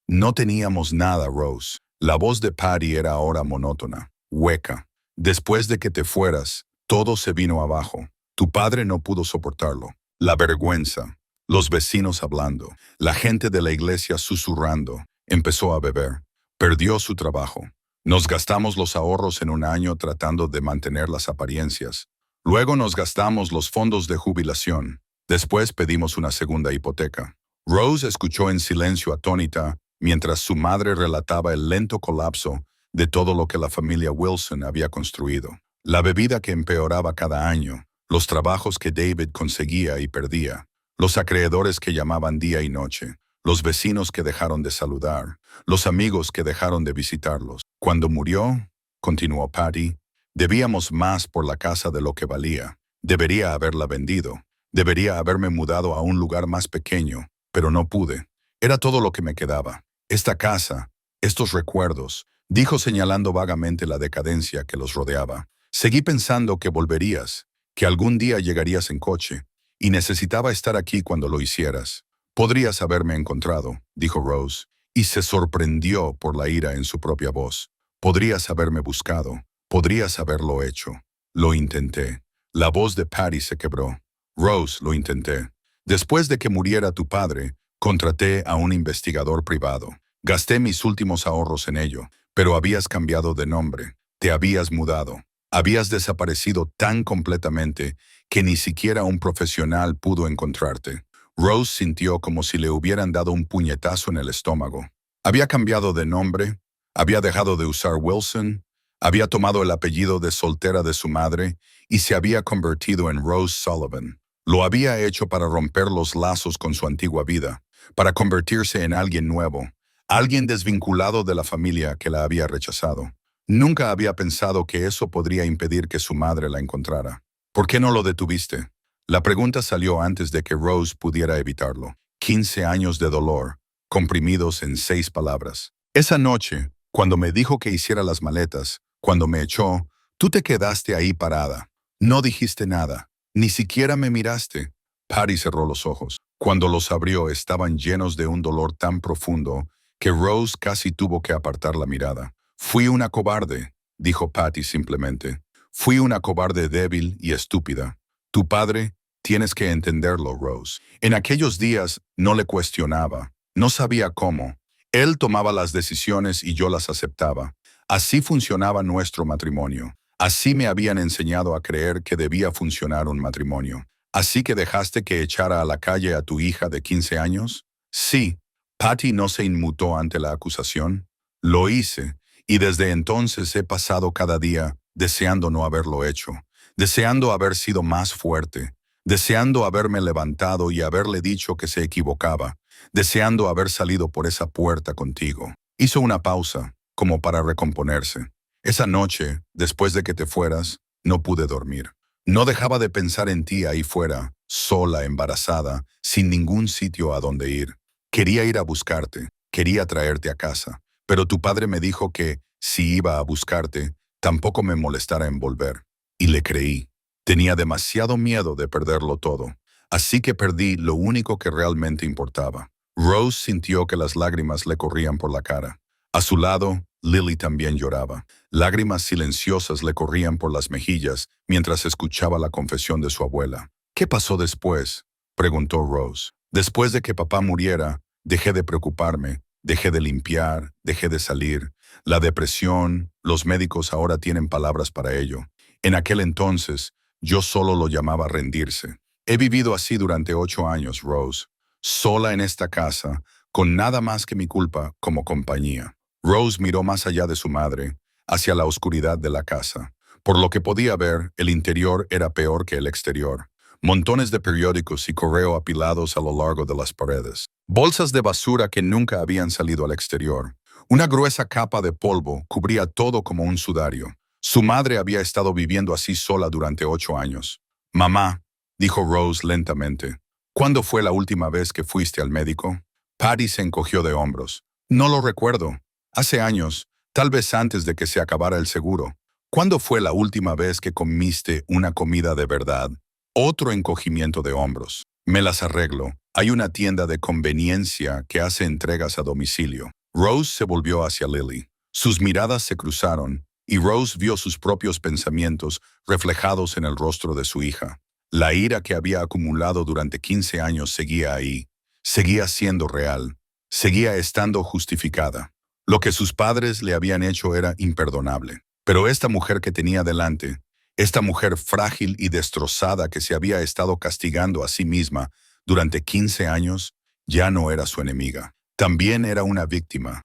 No teníamos nada, Rose. La voz de Patty era ahora monótona, hueca. Después de que te fueras, todo se vino abajo. Tu padre no pudo soportarlo. La vergüenza. Los vecinos hablando. La gente de la iglesia susurrando. Empezó a beber. Perdió su trabajo. Nos gastamos los ahorros en un año tratando de mantener las apariencias. Luego nos gastamos los fondos de jubilación. Después pedimos una segunda hipoteca. Rose escuchó en silencio atónita mientras su madre relataba el lento colapso de todo lo que la familia Wilson había construido. La bebida que empeoraba cada año, los trabajos que David conseguía y perdía, los acreedores que llamaban día y noche, los vecinos que dejaron de saludar, los amigos que dejaron de visitarlos. Cuando murió, continuó Patty, debíamos más por la casa de lo que valía. Debería haberla vendido. Debería haberme mudado a un lugar más pequeño, pero no pude. Era todo lo que me quedaba. Esta casa, estos recuerdos, dijo señalando vagamente la decadencia que los rodeaba. Seguí pensando que volverías, que algún día llegarías en coche, y necesitaba estar aquí cuando lo hicieras. Podrías haberme encontrado, dijo Rose, y se sorprendió por la ira en su propia voz. Podrías haberme buscado, podrías haberlo hecho. Lo intenté. La voz de Patty se quebró. Rose, lo intenté. Después de que muriera tu padre, contraté a un investigador privado. Gasté mis últimos ahorros en ello, pero habías cambiado de nombre, te habías mudado. Habías desaparecido tan completamente que ni siquiera un profesional pudo encontrarte. Rose sintió como si le hubieran dado un puñetazo en el estómago. Había cambiado de nombre, había dejado de usar Wilson, había tomado el apellido de soltera de su madre y se había convertido en Rose Sullivan. Lo había hecho para romper los lazos con su antigua vida, para convertirse en alguien nuevo, alguien desvinculado de la familia que la había rechazado. Nunca había pensado que eso podría impedir que su madre la encontrara. ¿Por qué no lo detuviste? La pregunta salió antes de que Rose pudiera evitarlo. 15 años de dolor, comprimidos en 6 palabras. Esa noche, cuando me dijo que hiciera las maletas, cuando me echó, tú te quedaste ahí parada. No dijiste nada, ni siquiera me miraste. Patty cerró los ojos. Cuando los abrió estaban llenos de un dolor tan profundo que Rose casi tuvo que apartar la mirada. Fui una cobarde, dijo Patty simplemente. Fui una cobarde débil y estúpida. Tu padre, tienes que entenderlo, Rose. En aquellos días no le cuestionaba, no sabía cómo. Él tomaba las decisiones y yo las aceptaba. Así funcionaba nuestro matrimonio. Así me habían enseñado a creer que debía funcionar un matrimonio. ¿Así que dejaste que echara a la calle a tu hija de 15 años? Sí. Patty no se inmutó ante la acusación. Lo hice, y desde entonces he pasado cada día deseando no haberlo hecho, deseando haber sido más fuerte, deseando haberme levantado y haberle dicho que se equivocaba, deseando haber salido por esa puerta contigo. Hizo una pausa, como para recomponerse. Esa noche, después de que te fueras, no pude dormir. No dejaba de pensar en ti ahí fuera, sola, embarazada, sin ningún sitio a donde ir. Quería ir a buscarte, quería traerte a casa, pero tu padre me dijo que, si iba a buscarte, tampoco me molestara en volver. Y le creí. Tenía demasiado miedo de perderlo todo. Así que perdí lo único que realmente importaba. Rose sintió que las lágrimas le corrían por la cara. A su lado, Lily también lloraba. Lágrimas silenciosas le corrían por las mejillas mientras escuchaba la confesión de su abuela. ¿Qué pasó después?, preguntó Rose. Después de que papá muriera, dejé de preocuparme, dejé de limpiar, dejé de salir. La depresión, los médicos ahora tienen palabras para ello. En aquel entonces, yo solo lo llamaba rendirse. He vivido así durante 8 años, Rose. Sola en esta casa, con nada más que mi culpa como compañía. Rose miró más allá de su madre, hacia la oscuridad de la casa. Por lo que podía ver, el interior era peor que el exterior. Montones de periódicos y correo apilados a lo largo de las paredes. Bolsas de basura que nunca habían salido al exterior. Una gruesa capa de polvo cubría todo como un sudario. Su madre había estado viviendo así sola durante 8 años. Mamá, dijo Rose lentamente, ¿cuándo fue la última vez que fuiste al médico? Patty se encogió de hombros. No lo recuerdo. Hace años, tal vez antes de que se acabara el seguro. ¿Cuándo fue la última vez que comiste una comida de verdad? Otro encogimiento de hombros. Me las arreglo. Hay una tienda de conveniencia que hace entregas a domicilio. Rose se volvió hacia Lily. Sus miradas se cruzaron, y Rose vio sus propios pensamientos reflejados en el rostro de su hija. La ira que había acumulado durante 15 años seguía ahí. Seguía siendo real. Seguía estando justificada. Lo que sus padres le habían hecho era imperdonable. Pero esta mujer que tenía delante, esta mujer frágil y destrozada que se había estado castigando a sí misma durante 15 años, ya no era su enemiga. También era una víctima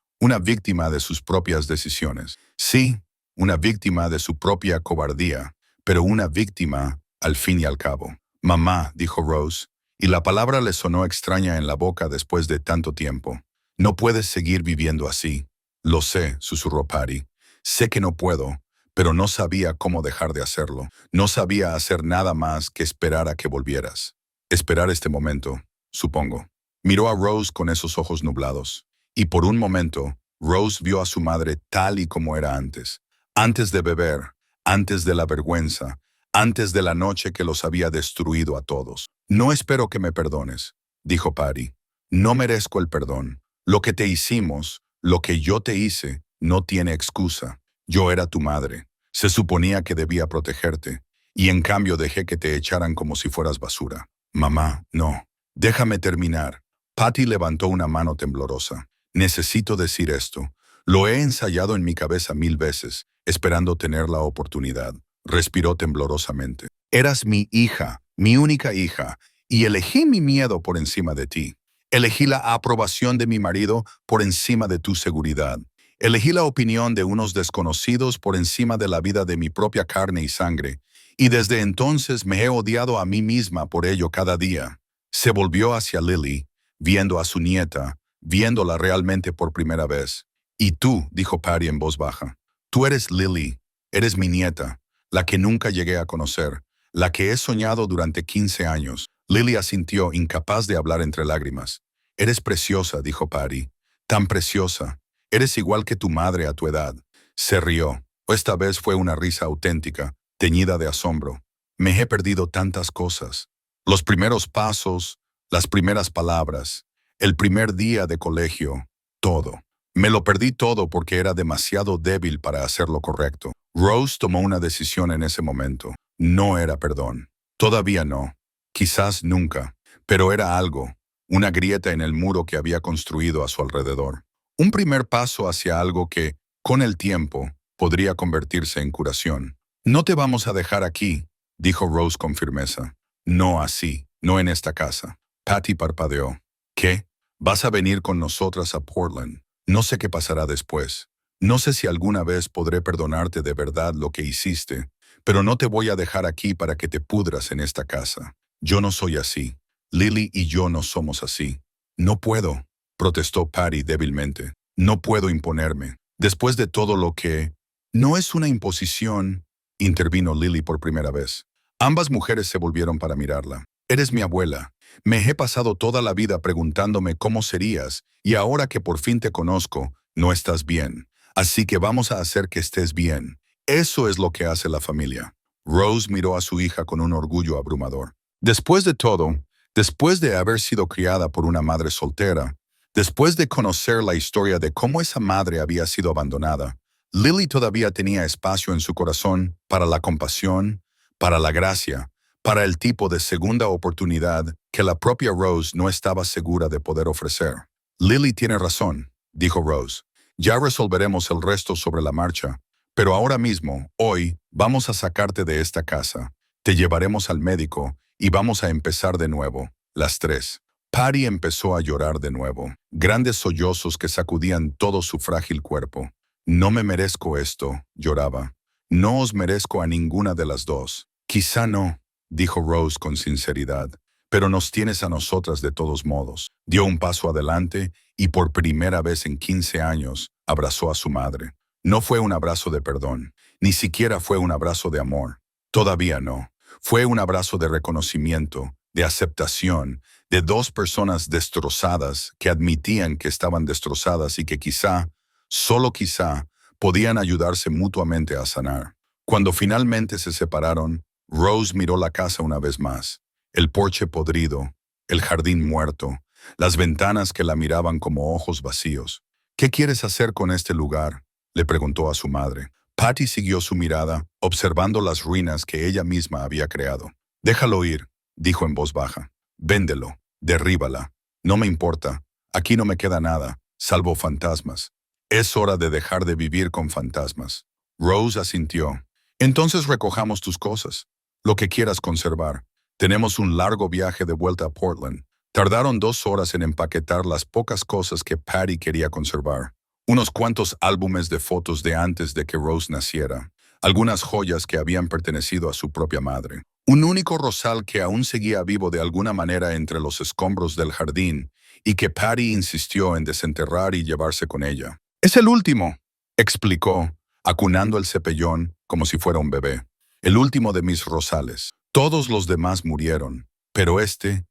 de sus propias decisiones. Sí, una víctima de su propia cobardía, pero una víctima al fin y al cabo. Mamá, dijo Rose, y la palabra le sonó extraña en la boca después de tanto tiempo. No puedes seguir viviendo así. Lo sé, susurró Patty. Sé que no puedo, pero no sabía cómo dejar de hacerlo. No sabía hacer nada más que esperar a que volvieras. Esperar este momento, supongo. Miró a Rose con esos ojos nublados. Y por un momento, Rose vio a su madre tal y como era antes. Antes de beber, antes de la vergüenza, antes de la noche que los había destruido a todos. No espero que me perdones, dijo Patty. No merezco el perdón. Lo que te hicimos, lo que yo te hice, no tiene excusa. Yo era tu madre. Se suponía que debía protegerte. Y en cambio dejé que te echaran como si fueras basura. Mamá, no. Déjame terminar. Patty levantó una mano temblorosa. Necesito decir esto. Lo he ensayado en mi cabeza 1000 veces, esperando tener la oportunidad. Respiró temblorosamente. Eras mi hija, mi única hija, y elegí mi miedo por encima de ti. Elegí la aprobación de mi marido por encima de tu seguridad. Elegí la opinión de unos desconocidos por encima de la vida de mi propia carne y sangre. Y desde entonces me he odiado a mí misma por ello cada día. Se volvió hacia Lily, viendo a su nieta, viéndola realmente por primera vez. Y tú, dijo Patty en voz baja, tú eres Lily, eres mi nieta, la que nunca llegué a conocer, la que he soñado durante 15 años. Lily asintió, incapaz de hablar entre lágrimas. Eres preciosa, dijo Patty, tan preciosa. Eres igual que tu madre a tu edad. Se rió. Esta vez fue una risa auténtica, teñida de asombro. Me he perdido tantas cosas. Los primeros pasos, las primeras palabras, el primer día de colegio, todo. Me lo perdí todo porque era demasiado débil para hacer lo correcto. Rose tomó una decisión en ese momento. No era perdón. Todavía no. Quizás nunca. Pero era algo, una grieta en el muro que había construido a su alrededor. Un primer paso hacia algo que, con el tiempo, podría convertirse en curación. No te vamos a dejar aquí, dijo Rose con firmeza. No así, no en esta casa. Patty parpadeó. ¿Qué? ¿Vas a venir con nosotras a Portland? No sé qué pasará después. No sé si alguna vez podré perdonarte de verdad lo que hiciste, pero no te voy a dejar aquí para que te pudras en esta casa. Yo no soy así. Lily y yo no somos así. No puedo, protestó Patty débilmente. No puedo imponerme. Después de todo lo que... No es una imposición, intervino Lily por primera vez. Ambas mujeres se volvieron para mirarla. Eres mi abuela. Me he pasado toda la vida preguntándome cómo serías, y ahora que por fin te conozco, no estás bien. Así que vamos a hacer que estés bien. Eso es lo que hace la familia. Rose miró a su hija con un orgullo abrumador. Después de todo, después de haber sido criada por una madre soltera, después de conocer la historia de cómo esa madre había sido abandonada, Lily todavía tenía espacio en su corazón para la compasión, para la gracia, para el tipo de segunda oportunidad que la propia Rose no estaba segura de poder ofrecer. Lily tiene razón, dijo Rose. Ya resolveremos el resto sobre la marcha. Pero ahora mismo, hoy, vamos a sacarte de esta casa. Te llevaremos al médico y vamos a empezar de nuevo, las tres. Patty empezó a llorar de nuevo, grandes sollozos que sacudían todo su frágil cuerpo. No me merezco esto, lloraba. No os merezco a ninguna de las dos. Quizá no, dijo Rose con sinceridad, pero nos tienes a nosotras de todos modos. Dio un paso adelante y por primera vez en 15 años abrazó a su madre. No fue un abrazo de perdón, ni siquiera fue un abrazo de amor. Todavía no. Fue un abrazo de reconocimiento, de aceptación, de dos personas destrozadas que admitían que estaban destrozadas y que quizá, solo quizá, podían ayudarse mutuamente a sanar. Cuando finalmente se separaron, Rose miró la casa una vez más. El porche podrido, el jardín muerto, las ventanas que la miraban como ojos vacíos. ¿Qué quieres hacer con este lugar?, le preguntó a su madre. Patty siguió su mirada, observando las ruinas que ella misma había creado. Déjalo ir, dijo en voz baja. Véndelo, derríbala. No me importa. Aquí no me queda nada, salvo fantasmas. Es hora de dejar de vivir con fantasmas. Rose asintió. Entonces recojamos tus cosas, lo que quieras conservar. Tenemos un largo viaje de vuelta a Portland. Tardaron 2 horas en empaquetar las pocas cosas que Patty quería conservar. Unos cuantos álbumes de fotos de antes de que Rose naciera. Algunas joyas que habían pertenecido a su propia madre. Un único rosal que aún seguía vivo de alguna manera entre los escombros del jardín y que Patty insistió en desenterrar y llevarse con ella. «Es el último», explicó, acunando el cepellón como si fuera un bebé. «El último de mis rosales. Todos los demás murieron, pero este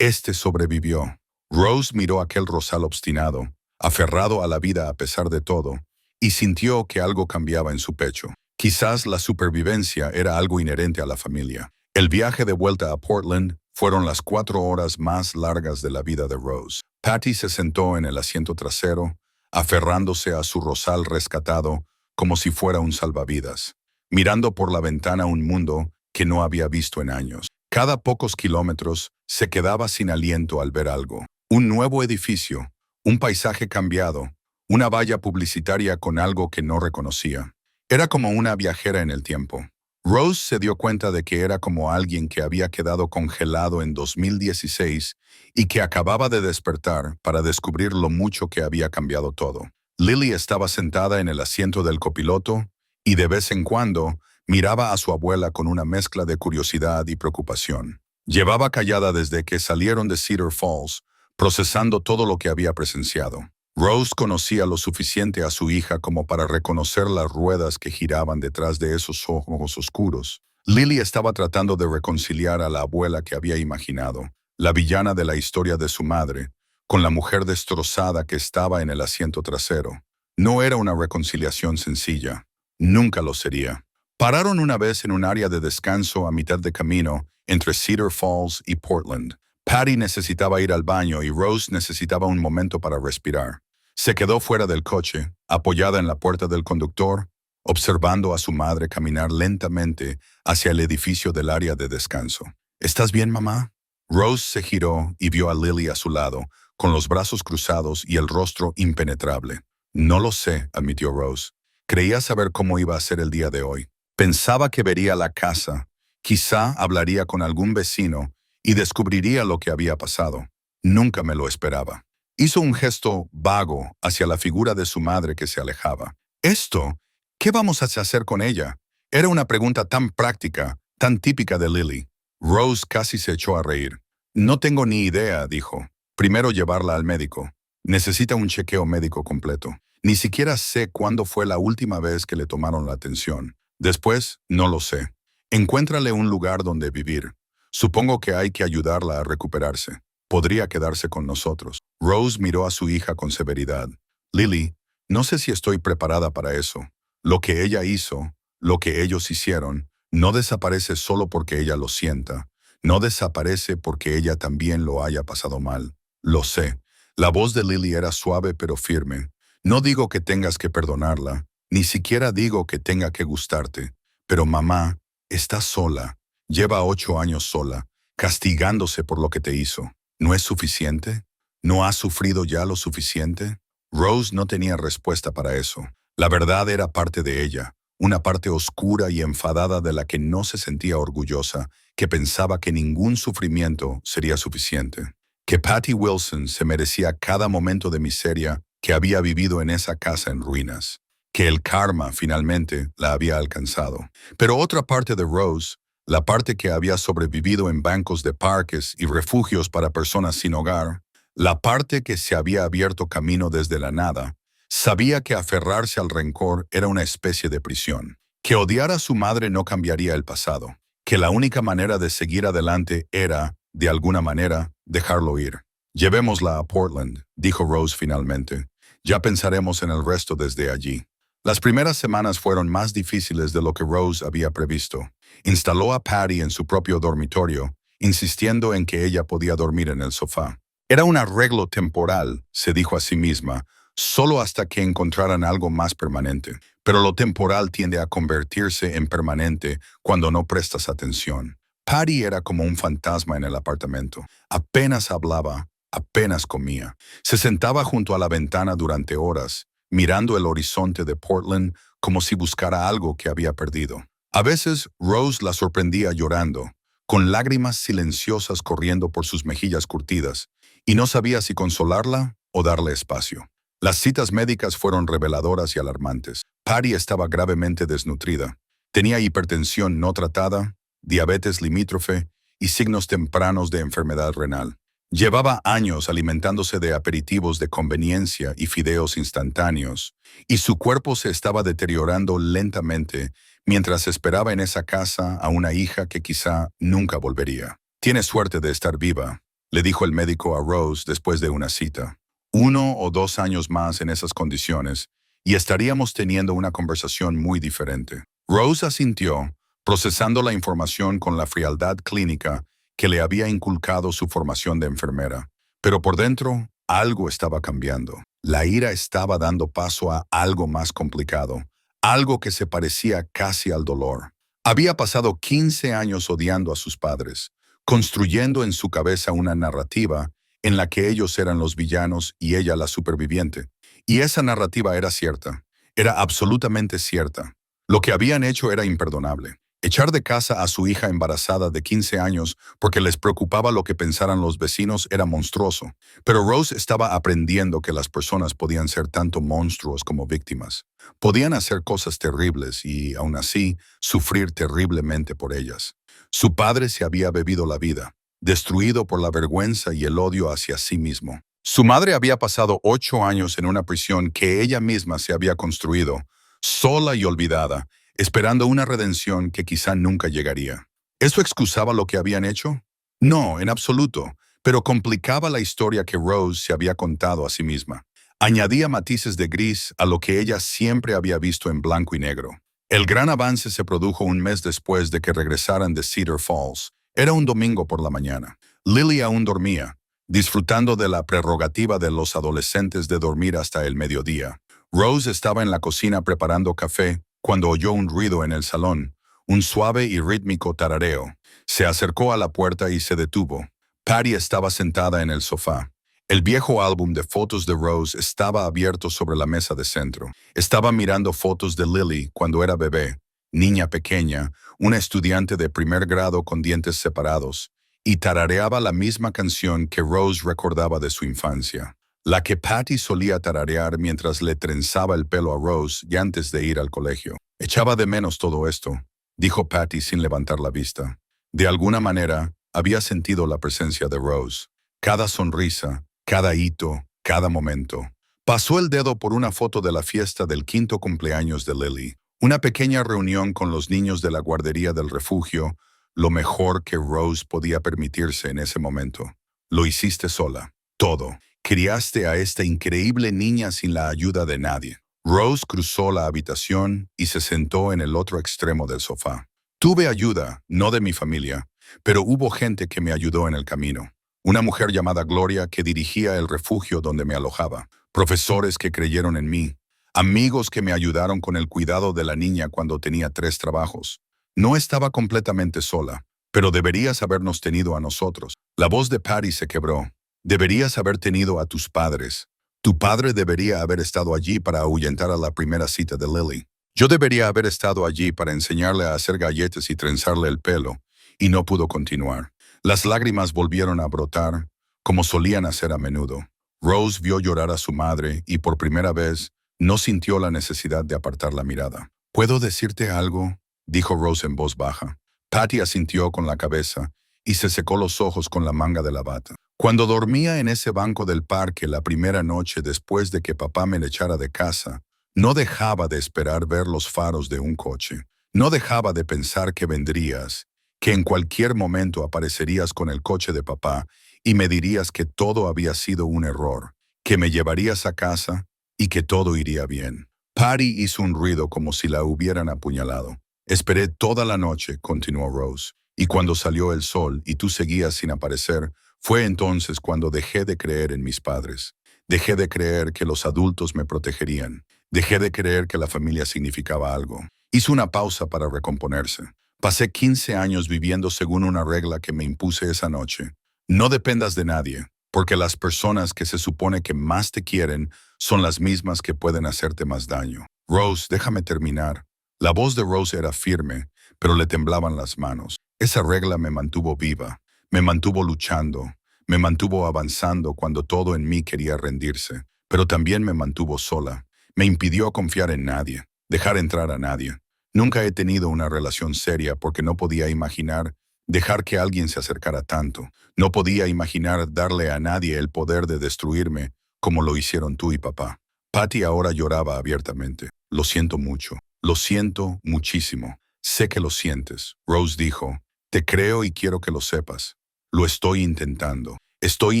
sobrevivió». Rose miró aquel rosal obstinado, aferrado a la vida a pesar de todo, y sintió que algo cambiaba en su pecho. Quizás la supervivencia era algo inherente a la familia. El viaje de vuelta a Portland fueron las 4 horas más largas de la vida de Rose. Patty se sentó en el asiento trasero, aferrándose a su rosal rescatado como si fuera un salvavidas, mirando por la ventana un mundo que no había visto en años. Cada pocos kilómetros se quedaba sin aliento al ver algo. Un nuevo edificio, un paisaje cambiado, una valla publicitaria con algo que no reconocía. Era como una viajera en el tiempo. Rose se dio cuenta de que era como alguien que había quedado congelado en 2016 y que acababa de despertar para descubrir lo mucho que había cambiado todo. Lily estaba sentada en el asiento del copiloto y de vez en cuando miraba a su abuela con una mezcla de curiosidad y preocupación. Llevaba callada desde que salieron de Cedar Falls, procesando todo lo que había presenciado. Rose conocía lo suficiente a su hija como para reconocer las ruedas que giraban detrás de esos ojos oscuros. Lily estaba tratando de reconciliar a la abuela que había imaginado, la villana de la historia de su madre, con la mujer destrozada que estaba en el asiento trasero. No era una reconciliación sencilla. Nunca lo sería. Pararon una vez en un área de descanso a mitad de camino entre Cedar Falls y Portland. Patty necesitaba ir al baño y Rose necesitaba un momento para respirar. Se quedó fuera del coche, apoyada en la puerta del conductor, observando a su madre caminar lentamente hacia el edificio del área de descanso. «¿Estás bien, mamá?» Rose se giró y vio a Lily a su lado, con los brazos cruzados y el rostro impenetrable. «No lo sé», admitió Rose. «Creía saber cómo iba a ser el día de hoy. Pensaba que vería la casa, quizá hablaría con algún vecino y descubriría lo que había pasado. Nunca me lo esperaba». Hizo un gesto vago hacia la figura de su madre que se alejaba. «¿Esto? ¿Qué vamos a hacer con ella?» Era una pregunta tan práctica, tan típica de Lily. Rose casi se echó a reír. «No tengo ni idea», dijo. «Primero llevarla al médico. Necesita un chequeo médico completo. Ni siquiera sé cuándo fue la última vez que le tomaron la atención. Después, no lo sé. Encuéntrale un lugar donde vivir. Supongo que hay que ayudarla a recuperarse. Podría quedarse con nosotros». Rose miró a su hija con severidad. «Lily, no sé si estoy preparada para eso. Lo que ella hizo, lo que ellos hicieron, no desaparece solo porque ella lo sienta. No desaparece porque ella también lo haya pasado mal. Lo sé». La voz de Lily era suave pero firme. «No digo que tengas que perdonarla, ni siquiera digo que tenga que gustarte. Pero mamá, está sola. Lleva 8 años sola, castigándose por lo que te hizo. ¿No es suficiente? ¿No has sufrido ya lo suficiente?» Rose no tenía respuesta para eso. La verdad era parte de ella, una parte oscura y enfadada de la que no se sentía orgullosa, que pensaba que ningún sufrimiento sería suficiente. Que Patty Wilson se merecía cada momento de miseria que había vivido en esa casa en ruinas. Que el karma finalmente la había alcanzado. Pero otra parte de Rose, la parte que había sobrevivido en bancos de parques y refugios para personas sin hogar, la parte que se había abierto camino desde la nada, sabía que aferrarse al rencor era una especie de prisión, que odiar a su madre no cambiaría el pasado, que la única manera de seguir adelante era, de alguna manera, dejarlo ir. «Llevémosla a Portland», dijo Rose finalmente. «Ya pensaremos en el resto desde allí». Las primeras semanas fueron más difíciles de lo que Rose había previsto. Instaló a Patty en su propio dormitorio, insistiendo en que ella podía dormir en el sofá. Era un arreglo temporal, se dijo a sí misma, solo hasta que encontraran algo más permanente. Pero lo temporal tiende a convertirse en permanente cuando no prestas atención. Patty era como un fantasma en el apartamento. Apenas hablaba, apenas comía. Se sentaba junto a la ventana durante horas, mirando el horizonte de Portland como si buscara algo que había perdido. A veces, Rose la sorprendía llorando, con lágrimas silenciosas corriendo por sus mejillas curtidas, y no sabía si consolarla o darle espacio. Las citas médicas fueron reveladoras y alarmantes. Patty estaba gravemente desnutrida. Tenía hipertensión no tratada, diabetes limítrofe y signos tempranos de enfermedad renal. Llevaba años alimentándose de aperitivos de conveniencia y fideos instantáneos, y su cuerpo se estaba deteriorando lentamente mientras esperaba en esa casa a una hija que quizá nunca volvería. «Tienes suerte de estar viva», le dijo el médico a Rose después de una cita. 1 o 2 años más en esas condiciones, y estaríamos teniendo una conversación muy diferente. Rose asintió, procesando la información con la frialdad clínica que le había inculcado su formación de enfermera. Pero por dentro, algo estaba cambiando. La ira estaba dando paso a algo más complicado, algo que se parecía casi al dolor. Había pasado 15 años odiando a sus padres, construyendo en su cabeza una narrativa en la que ellos eran los villanos y ella la superviviente. Y esa narrativa era cierta, era absolutamente cierta. Lo que habían hecho era imperdonable. Echar de casa a su hija embarazada de 15 años porque les preocupaba lo que pensaran los vecinos era monstruoso. Pero Rose estaba aprendiendo que las personas podían ser tanto monstruos como víctimas. Podían hacer cosas terribles y, aún así, sufrir terriblemente por ellas. Su padre se había bebido la vida, destruido por la vergüenza y el odio hacia sí mismo. Su madre había pasado 8 años en una prisión que ella misma se había construido, sola y olvidada, esperando una redención que quizá nunca llegaría. ¿Eso excusaba lo que habían hecho? No, en absoluto, pero complicaba la historia que Rose se había contado a sí misma. Añadía matices de gris a lo que ella siempre había visto en blanco y negro. El gran avance se produjo un mes después de que regresaran de Cedar Falls. Era un domingo por la mañana. Lily aún dormía, disfrutando de la prerrogativa de los adolescentes de dormir hasta el mediodía. Rose estaba en la cocina preparando café cuando oyó un ruido en el salón, un suave y rítmico tarareo. Se acercó a la puerta y se detuvo. Patty estaba sentada en el sofá. El viejo álbum de fotos de Rose estaba abierto sobre la mesa de centro. Estaba mirando fotos de Lily cuando era bebé, niña pequeña, una estudiante de primer grado con dientes separados, y tarareaba la misma canción que Rose recordaba de su infancia. La que Patty solía tararear mientras le trenzaba el pelo a Rose y antes de ir al colegio. «Echaba de menos todo esto», dijo Patty sin levantar la vista. De alguna manera, había sentido la presencia de Rose. Cada sonrisa, cada hito, cada momento. Pasó el dedo por una foto de la fiesta del 5º cumpleaños de Lily. Una pequeña reunión con los niños de la guardería del refugio, lo mejor que Rose podía permitirse en ese momento. Lo hiciste sola. Todo. Criaste a esta increíble niña sin la ayuda de nadie. Rose cruzó la habitación y se sentó en el otro extremo del sofá. Tuve ayuda, no de mi familia, pero hubo gente que me ayudó en el camino. Una mujer llamada Gloria que dirigía el refugio donde me alojaba. Profesores que creyeron en mí. Amigos que me ayudaron con el cuidado de la niña cuando tenía 3 trabajos. No estaba completamente sola, pero deberías habernos tenido a nosotros. La voz de Patty se quebró. Deberías haber tenido a tus padres. Tu padre debería haber estado allí para ahuyentar a la primera cita de Lily. Yo debería haber estado allí para enseñarle a hacer galletas y trenzarle el pelo, y no pudo continuar. Las lágrimas volvieron a brotar, como solían hacer a menudo. Rose vio llorar a su madre y por primera vez no sintió la necesidad de apartar la mirada. «¿Puedo decirte algo?», dijo Rose en voz baja. Patty asintió con la cabeza y se secó los ojos con la manga de la bata. «Cuando dormía en ese banco del parque la primera noche después de que papá me le echara de casa, no dejaba de esperar ver los faros de un coche. No dejaba de pensar que vendrías, que en cualquier momento aparecerías con el coche de papá y me dirías que todo había sido un error, que me llevarías a casa y que todo iría bien». Patty hizo un ruido como si la hubieran apuñalado. «Esperé toda la noche», continuó Rose, «y cuando salió el sol y tú seguías sin aparecer, fue entonces cuando dejé de creer en mis padres. Dejé de creer que los adultos me protegerían. Dejé de creer que la familia significaba algo». Hizo una pausa para recomponerse. «Pasé 15 años viviendo según una regla que me impuse esa noche. No dependas de nadie, porque las personas que se supone que más te quieren son las mismas que pueden hacerte más daño. Rose, déjame terminar. La voz de Rose era firme, pero le temblaban las manos. Esa regla me mantuvo viva, me mantuvo luchando, me mantuvo avanzando cuando todo en mí quería rendirse, pero también me mantuvo sola. Me impidió confiar en nadie, dejar entrar a nadie. Nunca he tenido una relación seria porque no podía imaginar dejar que alguien se acercara tanto. No podía imaginar darle a nadie el poder de destruirme como lo hicieron tú y papá. Patty ahora lloraba abiertamente. Lo siento mucho. Lo siento muchísimo. Sé que lo sientes. Rose dijo, te creo y quiero que lo sepas. Lo estoy intentando. Estoy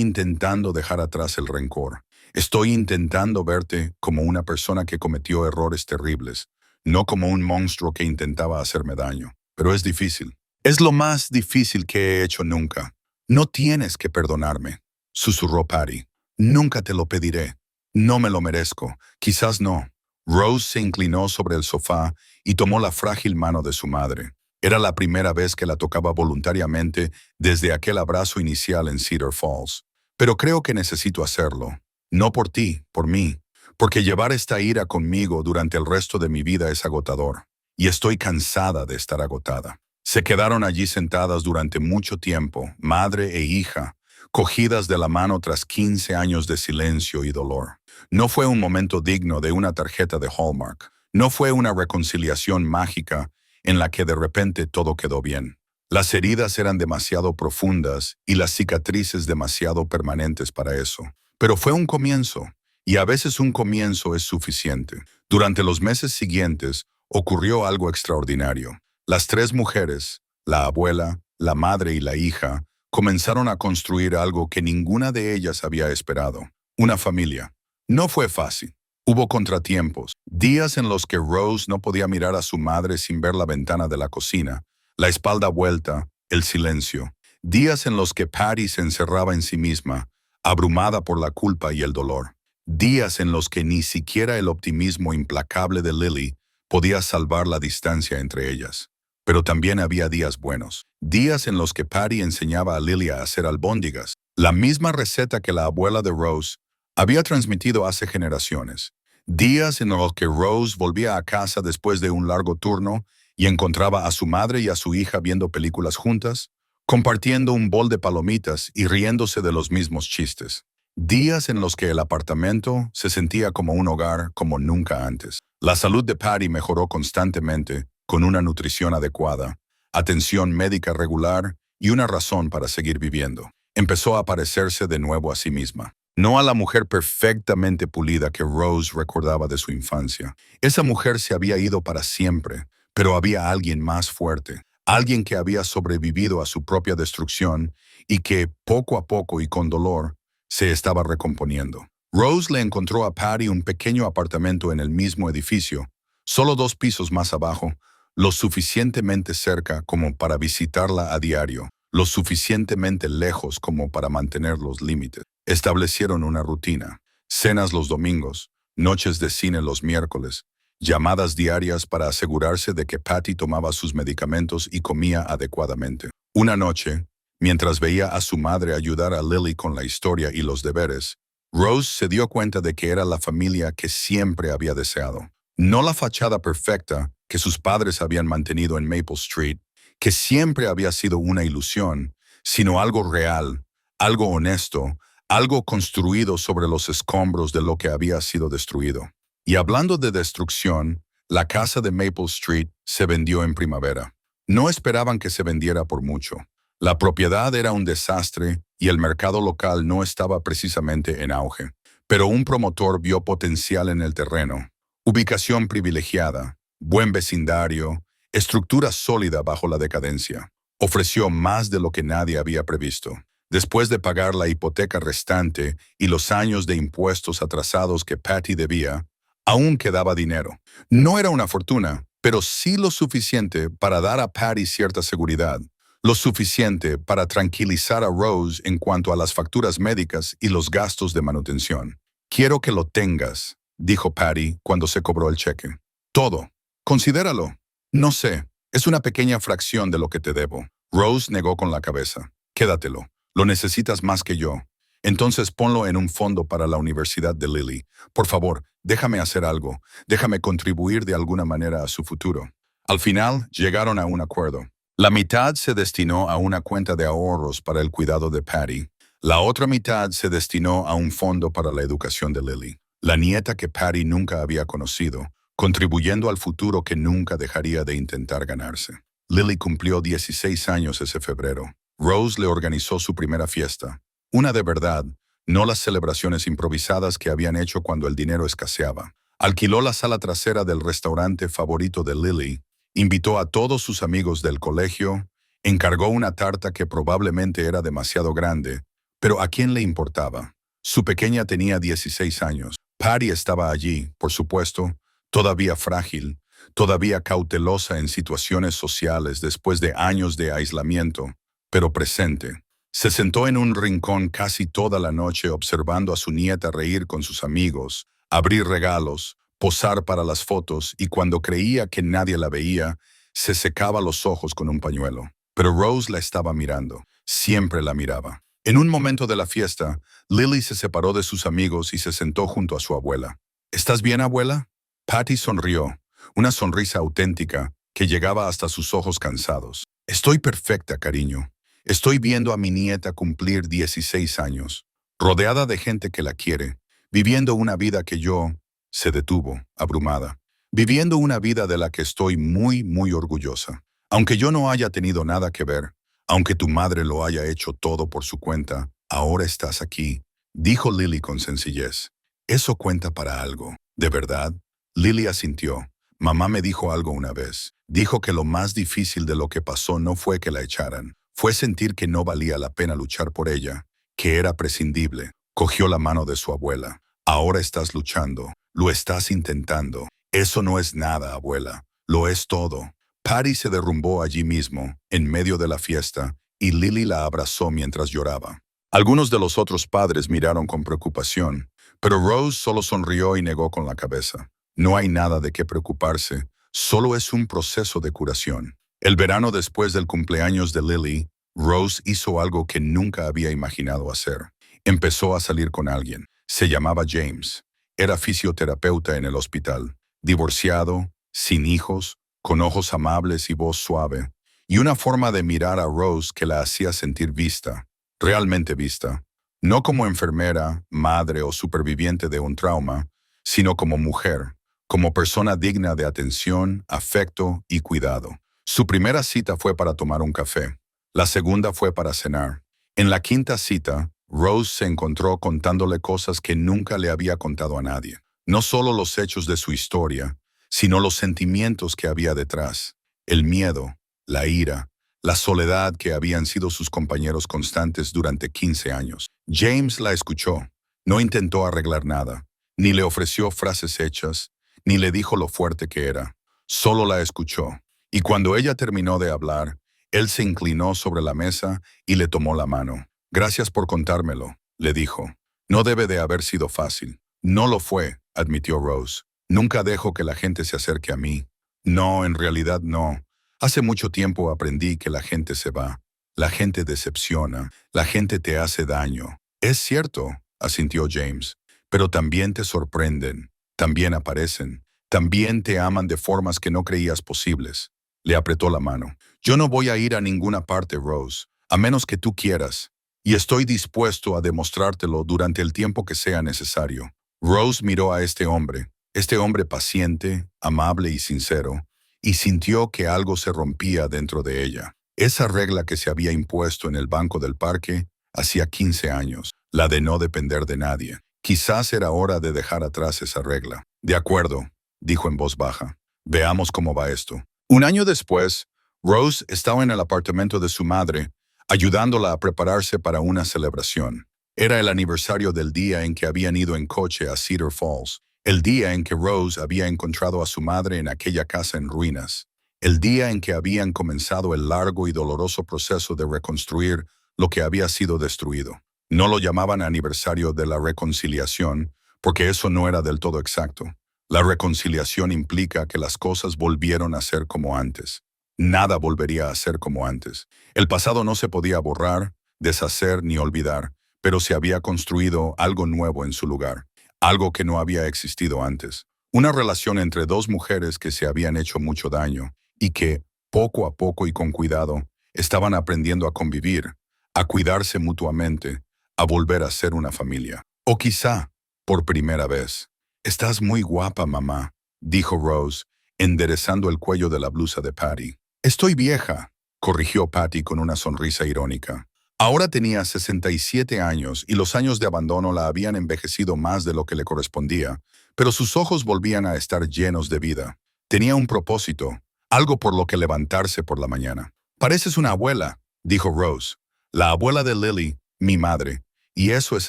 intentando dejar atrás el rencor. Estoy intentando verte como una persona que cometió errores terribles, no como un monstruo que intentaba hacerme daño. Pero es difícil. Es lo más difícil que he hecho nunca. No tienes que perdonarme, susurró Patty. Nunca te lo pediré. No me lo merezco. Quizás no. Rose se inclinó sobre el sofá y tomó la frágil mano de su madre. Era la primera vez que la tocaba voluntariamente desde aquel abrazo inicial en Cedar Falls. Pero creo que necesito hacerlo. No por ti, por mí. Porque llevar esta ira conmigo durante el resto de mi vida es agotador. Y estoy cansada de estar agotada. Se quedaron allí sentadas durante mucho tiempo, madre e hija, cogidas de la mano tras 15 años de silencio y dolor. No fue un momento digno de una tarjeta de Hallmark. No fue una reconciliación mágica en la que de repente todo quedó bien. Las heridas eran demasiado profundas y las cicatrices demasiado permanentes para eso. Pero fue un comienzo, y a veces un comienzo es suficiente. Durante los meses siguientes ocurrió algo extraordinario. Las tres mujeres, la abuela, la madre y la hija, comenzaron a construir algo que ninguna de ellas había esperado. Una familia. No fue fácil. Hubo contratiempos, días en los que Rose no podía mirar a su madre sin ver la ventana de la cocina, la espalda vuelta, el silencio. Días en los que Patty se encerraba en sí misma, abrumada por la culpa y el dolor. Días en los que ni siquiera el optimismo implacable de Lily podía salvar la distancia entre ellas. Pero también había días buenos. Días en los que Patty enseñaba a Lily a hacer albóndigas, la misma receta que la abuela de Rose había transmitido hace generaciones. Días en los que Rose volvía a casa después de un largo turno y encontraba a su madre y a su hija viendo películas juntas, compartiendo un bol de palomitas y riéndose de los mismos chistes. Días en los que el apartamento se sentía como un hogar como nunca antes. La salud de Patty mejoró constantemente, con una nutrición adecuada, atención médica regular y una razón para seguir viviendo. Empezó a parecerse de nuevo a sí misma. No a la mujer perfectamente pulida que Rose recordaba de su infancia. Esa mujer se había ido para siempre, pero había alguien más fuerte, alguien que había sobrevivido a su propia destrucción y que, poco a poco y con dolor, se estaba recomponiendo. Rose le encontró a Patty un pequeño apartamento en el mismo edificio, solo 2 pisos más abajo, lo suficientemente cerca como para visitarla a diario, lo suficientemente lejos como para mantener los límites. Establecieron una rutina, cenas los domingos, noches de cine los miércoles, llamadas diarias para asegurarse de que Patty tomaba sus medicamentos y comía adecuadamente. Una noche, mientras veía a su madre ayudar a Lily con la historia y los deberes, Rose se dio cuenta de que era la familia que siempre había deseado. No la fachada perfecta que sus padres habían mantenido en Maple Street, que siempre había sido una ilusión, sino algo real, algo honesto, algo construido sobre los escombros de lo que había sido destruido. Y hablando de destrucción, la casa de Maple Street se vendió en primavera. No esperaban que se vendiera por mucho. La propiedad era un desastre y el mercado local no estaba precisamente en auge. Pero un promotor vio potencial en el terreno. Ubicación privilegiada, buen vecindario, estructura sólida bajo la decadencia. Ofreció más de lo que nadie había previsto. Después de pagar la hipoteca restante y los años de impuestos atrasados que Patty debía, aún quedaba dinero. No era una fortuna, pero sí lo suficiente para dar a Patty cierta seguridad. Lo suficiente para tranquilizar a Rose en cuanto a las facturas médicas y los gastos de manutención. Quiero que lo tengas, dijo Patty cuando se cobró el cheque. Todo. Considéralo. No sé, es una pequeña fracción de lo que te debo. Rose negó con la cabeza. Quédatelo. Lo necesitas más que yo. Entonces ponlo en un fondo para la Universidad de Lily. Por favor, déjame hacer algo. Déjame contribuir de alguna manera a su futuro. Al final, llegaron a un acuerdo. La mitad se destinó a una cuenta de ahorros para el cuidado de Patty. La otra mitad se destinó a un fondo para la educación de Lily, la nieta que Patty nunca había conocido, contribuyendo al futuro que nunca dejaría de intentar ganarse. Lily cumplió 16 años ese febrero. Rose le organizó su primera fiesta. Una de verdad, no las celebraciones improvisadas que habían hecho cuando el dinero escaseaba. Alquiló la sala trasera del restaurante favorito de Lily, invitó a todos sus amigos del colegio, encargó una tarta que probablemente era demasiado grande, pero ¿a quién le importaba? Su pequeña tenía 16 años. Patty estaba allí, por supuesto, todavía frágil, todavía cautelosa en situaciones sociales después de años de aislamiento, pero presente. Se sentó en un rincón casi toda la noche observando a su nieta reír con sus amigos, abrir regalos, posar para las fotos y cuando creía que nadie la veía, se secaba los ojos con un pañuelo. Pero Rose la estaba mirando, siempre la miraba. En un momento de la fiesta, Lily se separó de sus amigos y se sentó junto a su abuela. ¿Estás bien, abuela? Patty sonrió, una sonrisa auténtica que llegaba hasta sus ojos cansados. Estoy perfecta, cariño. Estoy viendo a mi nieta cumplir 16 años, rodeada de gente que la quiere, viviendo una vida que yo... Se detuvo, abrumada. Viviendo una vida de la que estoy muy, muy orgullosa. Aunque yo no haya tenido nada que ver, aunque tu madre lo haya hecho todo por su cuenta, ahora estás aquí, dijo Lily con sencillez. Eso cuenta para algo. ¿De verdad? Lily asintió. Mamá me dijo algo una vez. Dijo que lo más difícil de lo que pasó no fue que la echaran. Fue sentir que no valía la pena luchar por ella, que era prescindible. Cogió la mano de su abuela. Ahora estás luchando. Lo estás intentando. Eso no es nada, abuela. Lo es todo. Patty se derrumbó allí mismo, en medio de la fiesta, y Lily la abrazó mientras lloraba. Algunos de los otros padres miraron con preocupación, pero Rose solo sonrió y negó con la cabeza. No hay nada de qué preocuparse, solo es un proceso de curación. El verano después del cumpleaños de Lily, Rose hizo algo que nunca había imaginado hacer. Empezó a salir con alguien. Se llamaba James. Era fisioterapeuta en el hospital, divorciado, sin hijos, con ojos amables y voz suave, y una forma de mirar a Rose que la hacía sentir vista, realmente vista, no como enfermera, madre o superviviente de un trauma, sino como mujer, como persona digna de atención, afecto y cuidado. Su primera cita fue para tomar un café, la segunda fue para cenar. En la quinta cita, Rose se encontró contándole cosas que nunca le había contado a nadie. No solo los hechos de su historia, sino los sentimientos que había detrás. El miedo, la ira, la soledad que habían sido sus compañeros constantes durante 15 años. James la escuchó. No intentó arreglar nada. Ni le ofreció frases hechas, ni le dijo lo fuerte que era. Solo la escuchó. Y cuando ella terminó de hablar, él se inclinó sobre la mesa y le tomó la mano. Gracias por contármelo, le dijo. No debe de haber sido fácil. No lo fue, admitió Rose. Nunca dejo que la gente se acerque a mí. No, en realidad no. Hace mucho tiempo aprendí que la gente se va. La gente decepciona. La gente te hace daño. Es cierto, asintió James. Pero también te sorprenden. También aparecen. También te aman de formas que no creías posibles. Le apretó la mano. Yo no voy a ir a ninguna parte, Rose, a menos que tú quieras. Y estoy dispuesto a demostrártelo durante el tiempo que sea necesario. Rose miró a este hombre paciente, amable y sincero, y sintió que algo se rompía dentro de ella. Esa regla que se había impuesto en el banco del parque hacía 15 años, la de no depender de nadie. Quizás era hora de dejar atrás esa regla. De acuerdo, dijo en voz baja. Veamos cómo va esto. Un año después, Rose estaba en el apartamento de su madre, ayudándola a prepararse para una celebración. Era el aniversario del día en que habían ido en coche a Cedar Falls, el día en que Rose había encontrado a su madre en aquella casa en ruinas, el día en que habían comenzado el largo y doloroso proceso de reconstruir lo que había sido destruido. No lo llamaban aniversario de la reconciliación, porque eso no era del todo exacto. La reconciliación implica que las cosas volvieron a ser como antes. Nada volvería a ser como antes. El pasado no se podía borrar, deshacer ni olvidar, pero se había construido algo nuevo en su lugar, algo que no había existido antes. Una relación entre dos mujeres que se habían hecho mucho daño y que, poco a poco y con cuidado, estaban aprendiendo a convivir, a cuidarse mutuamente, a volver a ser una familia. O quizá, por primera vez. «Estás muy guapa, mamá», dijo Rose, enderezando el cuello de la blusa de Patty. «Estoy vieja», corrigió Patty con una sonrisa irónica. Ahora tenía 67 años y los años de abandono la habían envejecido más de lo que le correspondía, pero sus ojos volvían a estar llenos de vida. Tenía un propósito, algo por lo que levantarse por la mañana. «Pareces una abuela», dijo Rose. «La abuela de Lily, mi madre, y eso es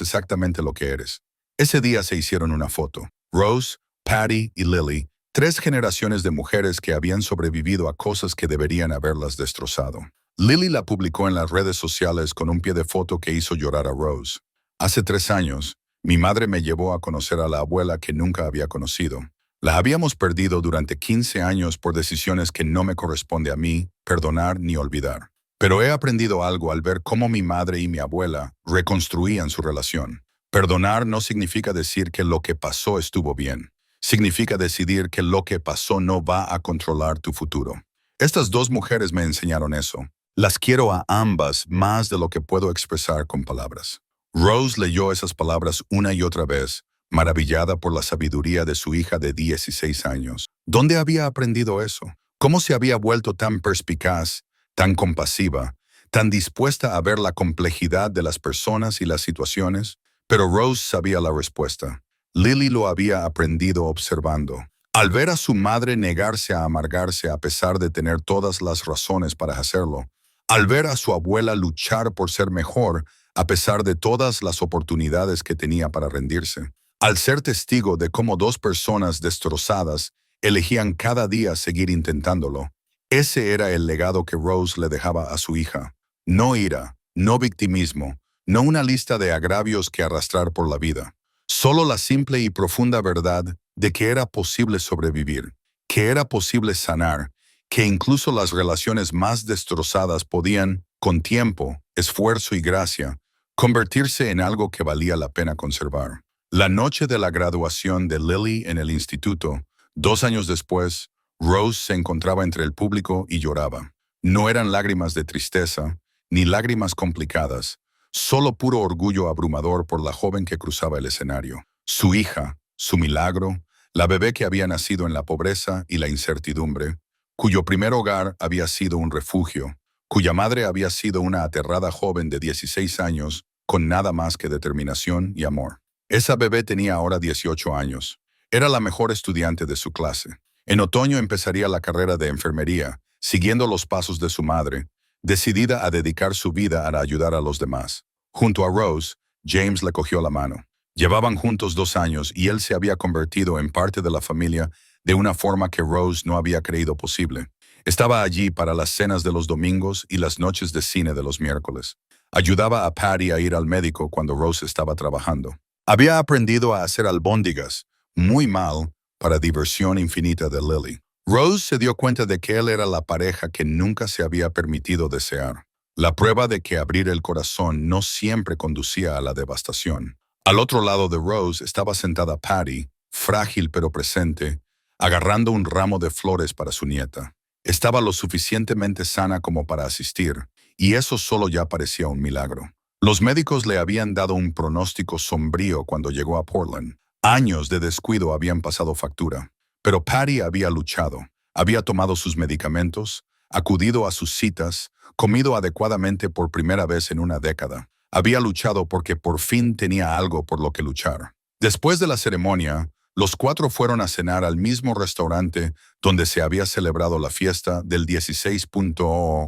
exactamente lo que eres». Ese día se hicieron una foto. Rose, Patty y Lily, 3 generaciones de mujeres que habían sobrevivido a cosas que deberían haberlas destrozado. Lily la publicó en las redes sociales con un pie de foto que hizo llorar a Rose. «Hace 3 años, mi madre me llevó a conocer a la abuela que nunca había conocido. La habíamos perdido durante 15 años por decisiones que no me corresponde a mí perdonar ni olvidar. Pero he aprendido algo al ver cómo mi madre y mi abuela reconstruían su relación. Perdonar no significa decir que lo que pasó estuvo bien. Significa decidir que lo que pasó no va a controlar tu futuro. Estas 2 mujeres me enseñaron eso. Las quiero a ambas más de lo que puedo expresar con palabras». Rose leyó esas palabras una y otra vez, maravillada por la sabiduría de su hija de 16 años. ¿Dónde había aprendido eso? ¿Cómo se había vuelto tan perspicaz, tan compasiva, tan dispuesta a ver la complejidad de las personas y las situaciones? Pero Rose sabía la respuesta. Lily lo había aprendido observando. Al ver a su madre negarse a amargarse a pesar de tener todas las razones para hacerlo, al ver a su abuela luchar por ser mejor a pesar de todas las oportunidades que tenía para rendirse, al ser testigo de cómo 2 personas destrozadas elegían cada día seguir intentándolo, ese era el legado que Rose le dejaba a su hija. No ira, no victimismo, no una lista de agravios que arrastrar por la vida. Solo la simple y profunda verdad de que era posible sobrevivir, que era posible sanar, que incluso las relaciones más destrozadas podían, con tiempo, esfuerzo y gracia, convertirse en algo que valía la pena conservar. La noche de la graduación de Lily en el instituto, 2 años después, Rose se encontraba entre el público y lloraba. No eran lágrimas de tristeza, ni lágrimas complicadas, solo puro orgullo abrumador por la joven que cruzaba el escenario. Su hija, su milagro, la bebé que había nacido en la pobreza y la incertidumbre, cuyo primer hogar había sido un refugio, cuya madre había sido una aterrada joven de 16 años con nada más que determinación y amor. Esa bebé tenía ahora 18 años. Era la mejor estudiante de su clase. En otoño empezaría la carrera de enfermería, siguiendo los pasos de su madre, decidida a dedicar su vida a ayudar a los demás. Junto a Rose, James le cogió la mano. Llevaban juntos 2 años y él se había convertido en parte de la familia de una forma que Rose no había creído posible. Estaba allí para las cenas de los domingos y las noches de cine de los miércoles. Ayudaba a Patty a ir al médico cuando Rose estaba trabajando. Había aprendido a hacer albóndigas, muy mal, para diversión infinita de Lily. Rose se dio cuenta de que él era la pareja que nunca se había permitido desear. La prueba de que abrir el corazón no siempre conducía a la devastación. Al otro lado de Rose estaba sentada Patty, frágil pero presente, agarrando un ramo de flores para su nieta. Estaba lo suficientemente sana como para asistir, y eso solo ya parecía un milagro. Los médicos le habían dado un pronóstico sombrío cuando llegó a Portland. Años de descuido habían pasado factura, pero Patty había luchado, había tomado sus medicamentos, acudido a sus citas, comido adecuadamente por primera vez en una década. Había luchado porque por fin tenía algo por lo que luchar. Después de la ceremonia, los 4 fueron a cenar al mismo restaurante donde se había celebrado la fiesta del 16.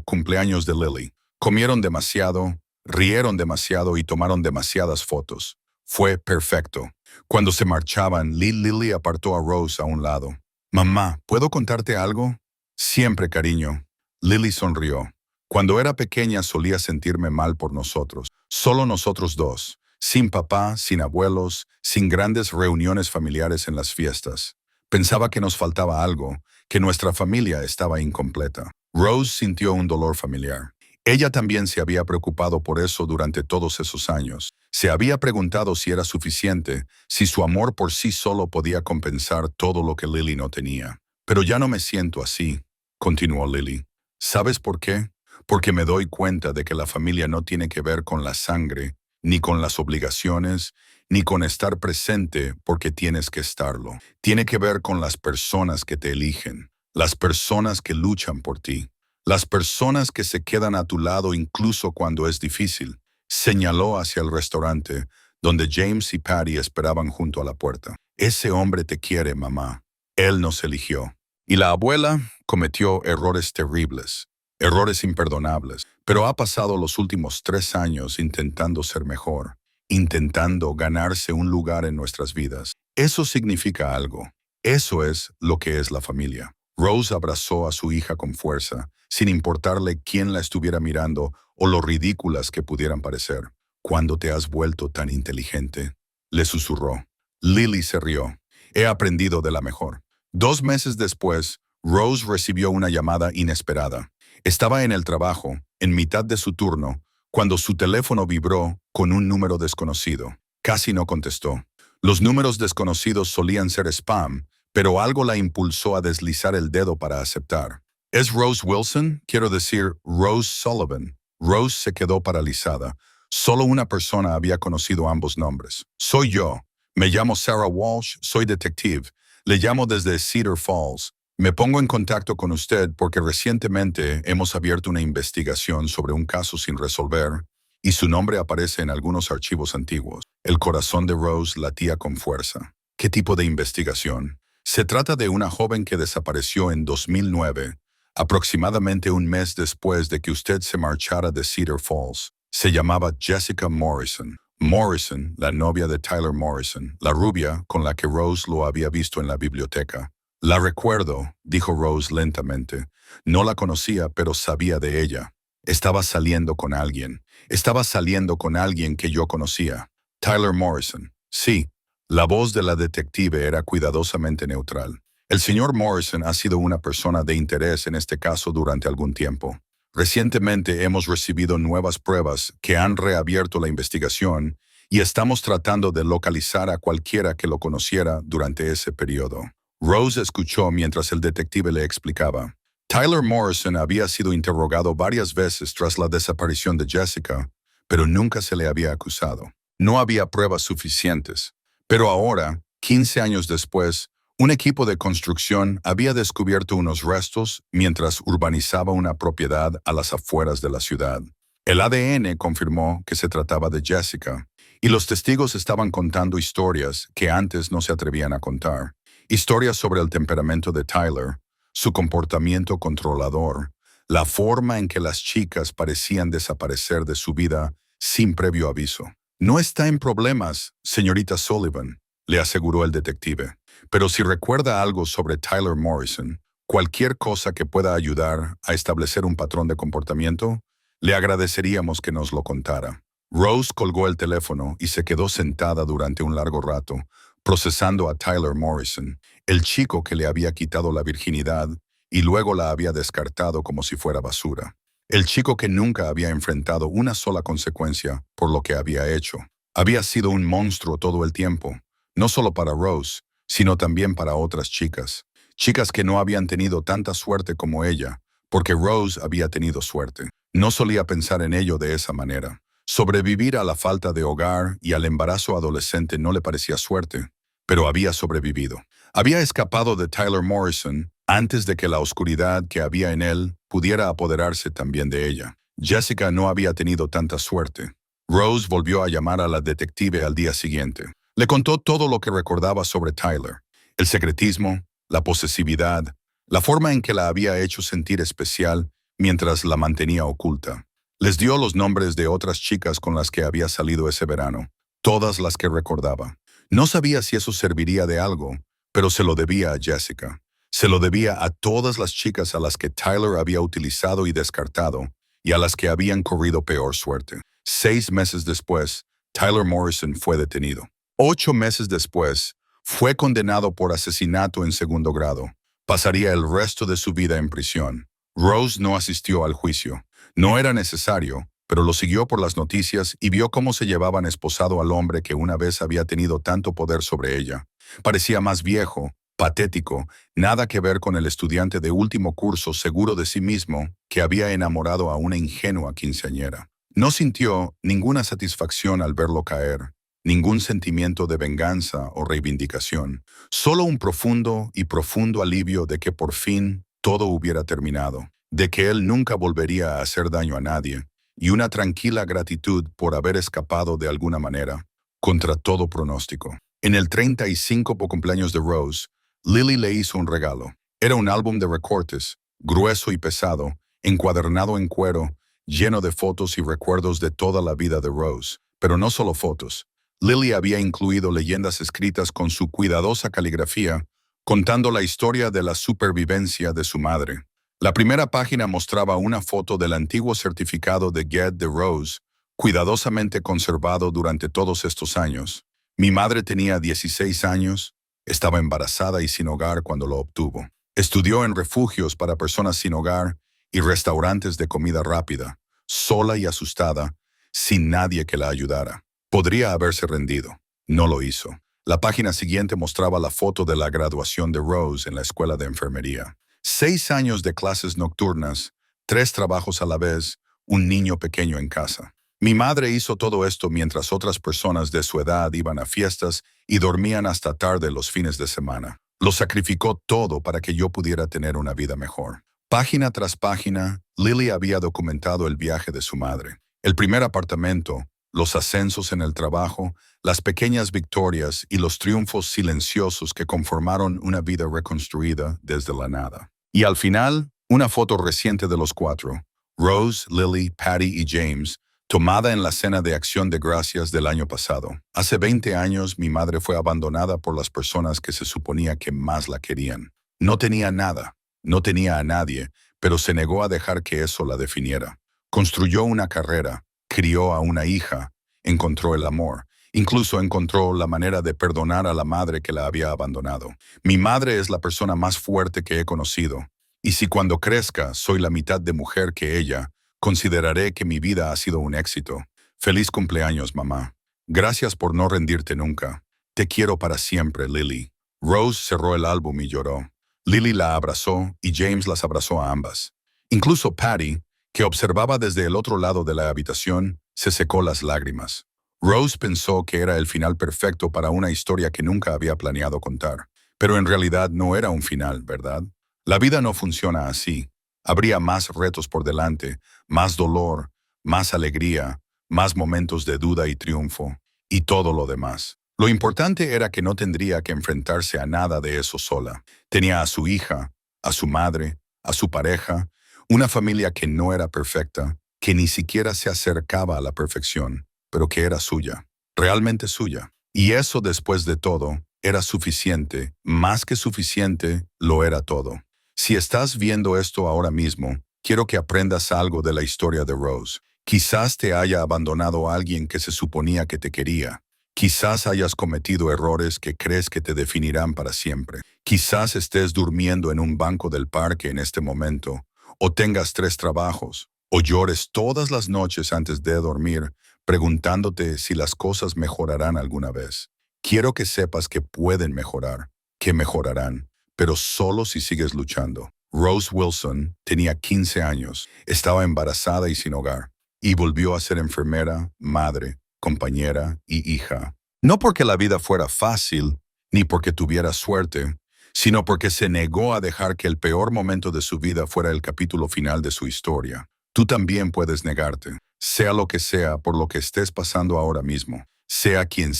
Cumpleaños de Lily. Comieron demasiado, rieron demasiado y tomaron demasiadas fotos. Fue perfecto. Cuando se marchaban, Lily apartó a Rose a un lado. «Mamá, ¿puedo contarte algo?» «Siempre, cariño». Lily sonrió. Cuando era pequeña solía sentirme mal por nosotros. Solo nosotros 2. Sin papá, sin abuelos, sin grandes reuniones familiares en las fiestas. Pensaba que nos faltaba algo, que nuestra familia estaba incompleta. Rose sintió un dolor familiar. Ella también se había preocupado por eso durante todos esos años. Se había preguntado si era suficiente, si su amor por sí solo podía compensar todo lo que Lily no tenía. Pero ya no me siento así, continuó Lily. ¿Sabes por qué? Porque me doy cuenta de que la familia no tiene que ver con la sangre, ni con las obligaciones, ni con estar presente porque tienes que estarlo. Tiene que ver con las personas que te eligen, las personas que luchan por ti, las personas que se quedan a tu lado incluso cuando es difícil. Señaló hacia el restaurante, donde James y Patty esperaban junto a la puerta. Ese hombre te quiere, mamá. Él nos eligió. Y la abuela cometió errores terribles, errores imperdonables, pero ha pasado los últimos 3 años intentando ser mejor, intentando ganarse un lugar en nuestras vidas. Eso significa algo. Eso es lo que es la familia. Rose abrazó a su hija con fuerza, sin importarle quién la estuviera mirando o lo ridículas que pudieran parecer. «¿Cuándo te has vuelto tan inteligente?», le susurró. Lily se rió. «He aprendido de la mejor». 2 meses después, Rose recibió una llamada inesperada. Estaba en el trabajo, en mitad de su turno, cuando su teléfono vibró con un número desconocido. Casi no contestó. Los números desconocidos solían ser spam, pero algo la impulsó a deslizar el dedo para aceptar. ¿Es Rose Wilson? Quiero decir, Rose Sullivan. Rose se quedó paralizada. Solo una persona había conocido ambos nombres. «Soy yo. Me llamo Sarah Walsh, soy detective. Le llamo desde Cedar Falls. Me pongo en contacto con usted porque recientemente hemos abierto una investigación sobre un caso sin resolver y su nombre aparece en algunos archivos antiguos». El corazón de Rose latía con fuerza. ¿Qué tipo de investigación? Se trata de una joven que desapareció en 2009, aproximadamente un mes después de que usted se marchara de Cedar Falls. Se llamaba Jessica Morrison. Morrison, la novia de Tyler Morrison, la rubia con la que Rose lo había visto en la biblioteca. «La recuerdo», dijo Rose lentamente. No la conocía, pero sabía de ella. Estaba saliendo con alguien. Estaba saliendo con alguien que yo conocía. «Tyler Morrison». Sí. La voz de la detective era cuidadosamente neutral. «El señor Morrison ha sido una persona de interés en este caso durante algún tiempo. Recientemente hemos recibido nuevas pruebas que han reabierto la investigación y estamos tratando de localizar a cualquiera que lo conociera durante ese periodo». Rose escuchó mientras el detective le explicaba. Tyler Morrison había sido interrogado varias veces tras la desaparición de Jessica, pero nunca se le había acusado. No había pruebas suficientes. Pero ahora, 15 años después, un equipo de construcción había descubierto unos restos mientras urbanizaba una propiedad a las afueras de la ciudad. El ADN confirmó que se trataba de Jessica, y los testigos estaban contando historias que antes no se atrevían a contar. Historias sobre el temperamento de Tyler, su comportamiento controlador, la forma en que las chicas parecían desaparecer de su vida sin previo aviso. «No está en problemas, señorita Sullivan», le aseguró el detective. «Pero si recuerda algo sobre Tyler Morrison, cualquier cosa que pueda ayudar a establecer un patrón de comportamiento, le agradeceríamos que nos lo contara». Rose colgó el teléfono y se quedó sentada durante un largo rato, procesando a Tyler Morrison, el chico que le había quitado la virginidad y luego la había descartado como si fuera basura. El chico que nunca había enfrentado una sola consecuencia por lo que había hecho. Había sido un monstruo todo el tiempo, no solo para Rose, sino también para otras chicas. Chicas que no habían tenido tanta suerte como ella, porque Rose había tenido suerte. No solía pensar en ello de esa manera. Sobrevivir a la falta de hogar y al embarazo adolescente no le parecía suerte, pero había sobrevivido. Había escapado de Tyler Morrison antes de que la oscuridad que había en él pudiera apoderarse también de ella. Jessica no había tenido tanta suerte. Rose volvió a llamar a la detective al día siguiente. Le contó todo lo que recordaba sobre Tyler: el secretismo, la posesividad, la forma en que la había hecho sentir especial mientras la mantenía oculta. Les dio los nombres de otras chicas con las que había salido ese verano, todas las que recordaba. No sabía si eso serviría de algo, pero se lo debía a Jessica. Se lo debía a todas las chicas a las que Tyler había utilizado y descartado, y a las que habían corrido peor suerte. 6 meses después, Tyler Morrison fue detenido. 8 meses después, fue condenado por asesinato en segundo grado. Pasaría el resto de su vida en prisión. Rose no asistió al juicio. No era necesario, pero lo siguió por las noticias y vio cómo se llevaban esposado al hombre que una vez había tenido tanto poder sobre ella. Parecía más viejo, patético, nada que ver con el estudiante de último curso seguro de sí mismo que había enamorado a una ingenua quinceañera. No sintió ninguna satisfacción al verlo caer, ningún sentimiento de venganza o reivindicación, solo un profundo y profundo alivio de que por fin todo hubiera terminado, de que él nunca volvería a hacer daño a nadie, y una tranquila gratitud por haber escapado de alguna manera, contra todo pronóstico. En el 35 cumpleaños de Rose, Lily le hizo un regalo. Era un álbum de recortes, grueso y pesado, encuadernado en cuero, lleno de fotos y recuerdos de toda la vida de Rose. Pero no solo fotos. Lily había incluido leyendas escritas con su cuidadosa caligrafía, contando la historia de la supervivencia de su madre. La primera página mostraba una foto del antiguo certificado de Get de Rose, cuidadosamente conservado durante todos estos años. Mi madre tenía 16 años, estaba embarazada y sin hogar cuando lo obtuvo. Estudió en refugios para personas sin hogar y restaurantes de comida rápida, sola y asustada, sin nadie que la ayudara. Podría haberse rendido. No lo hizo. La página siguiente mostraba la foto de la graduación de Rose en la escuela de enfermería. 6 años de clases nocturnas, 3 trabajos a la vez, un niño pequeño en casa. Mi madre hizo todo esto mientras otras personas de su edad iban a fiestas y dormían hasta tarde los fines de semana. Lo sacrificó todo para que yo pudiera tener una vida mejor. Página tras página, Lily había documentado el viaje de su madre. El primer apartamento, los ascensos en el trabajo, las pequeñas victorias y los triunfos silenciosos que conformaron una vida reconstruida desde la nada. Y al final, una foto reciente de los 4, Rose, Lily, Patty y James, tomada en la cena de Acción de Gracias del año pasado. Hace 20 años mi madre fue abandonada por las personas que se suponía que más la querían. No tenía nada, no tenía a nadie, pero se negó a dejar que eso la definiera. Construyó una carrera, crió a una hija, encontró el amor. Incluso encontró la manera de perdonar a la madre que la había abandonado. Mi madre es la persona más fuerte que he conocido, y si cuando crezca soy la mitad de mujer que ella, consideraré que mi vida ha sido un éxito. Feliz cumpleaños, mamá. Gracias por no rendirte nunca. Te quiero para siempre, Lily. Rose cerró el álbum y lloró. Lily la abrazó y James las abrazó a ambas. Incluso Patty, que observaba desde el otro lado de la habitación, se secó las lágrimas. Rose pensó que era el final perfecto para una historia que nunca había planeado contar. Pero en realidad no era un final, ¿verdad? La vida no funciona así. Habría más retos por delante, más dolor, más alegría, más momentos de duda y triunfo, y todo lo demás. Lo importante era que no tendría que enfrentarse a nada de eso sola. Tenía a su hija, a su madre, a su pareja, una familia que no era perfecta, que ni siquiera se acercaba a la perfección, pero que era suya, realmente suya. Y eso, después de todo, era suficiente, más que suficiente, lo era todo. Si estás viendo esto ahora mismo, quiero que aprendas algo de la historia de Rose. Quizás te haya abandonado alguien que se suponía que te quería. Quizás hayas cometido errores que crees que te definirán para siempre. Quizás estés durmiendo en un banco del parque en este momento, o tengas 3 trabajos, o llores todas las noches antes de dormir, preguntándote si las cosas mejorarán alguna vez. Quiero que sepas que pueden mejorar, que mejorarán, pero solo si sigues luchando. Rose Wilson tenía 15 años, estaba embarazada y sin hogar, y volvió a ser enfermera, madre, compañera y hija. No porque la vida fuera fácil, ni porque tuviera suerte, sino porque se negó a dejar que el peor momento de su vida fuera el capítulo final de su historia. Tú también puedes negarte, sea lo que sea por lo que estés pasando ahora mismo, sea quien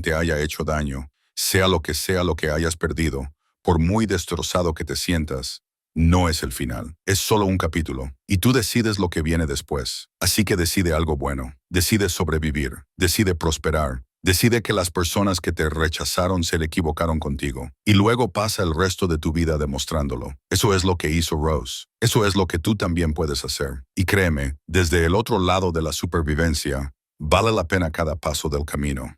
te haya hecho daño, sea lo que hayas perdido, por muy destrozado que te sientas. No es el final, es solo un capítulo, y tú decides lo que viene después. Así que decide algo bueno, decide sobrevivir, decide prosperar, decide que las personas que te rechazaron se equivocaron contigo, y luego pasa el resto de tu vida demostrándolo. Eso es lo que hizo Rose, eso es lo que tú también puedes hacer. Y créeme, desde el otro lado de la supervivencia, vale la pena cada paso del camino.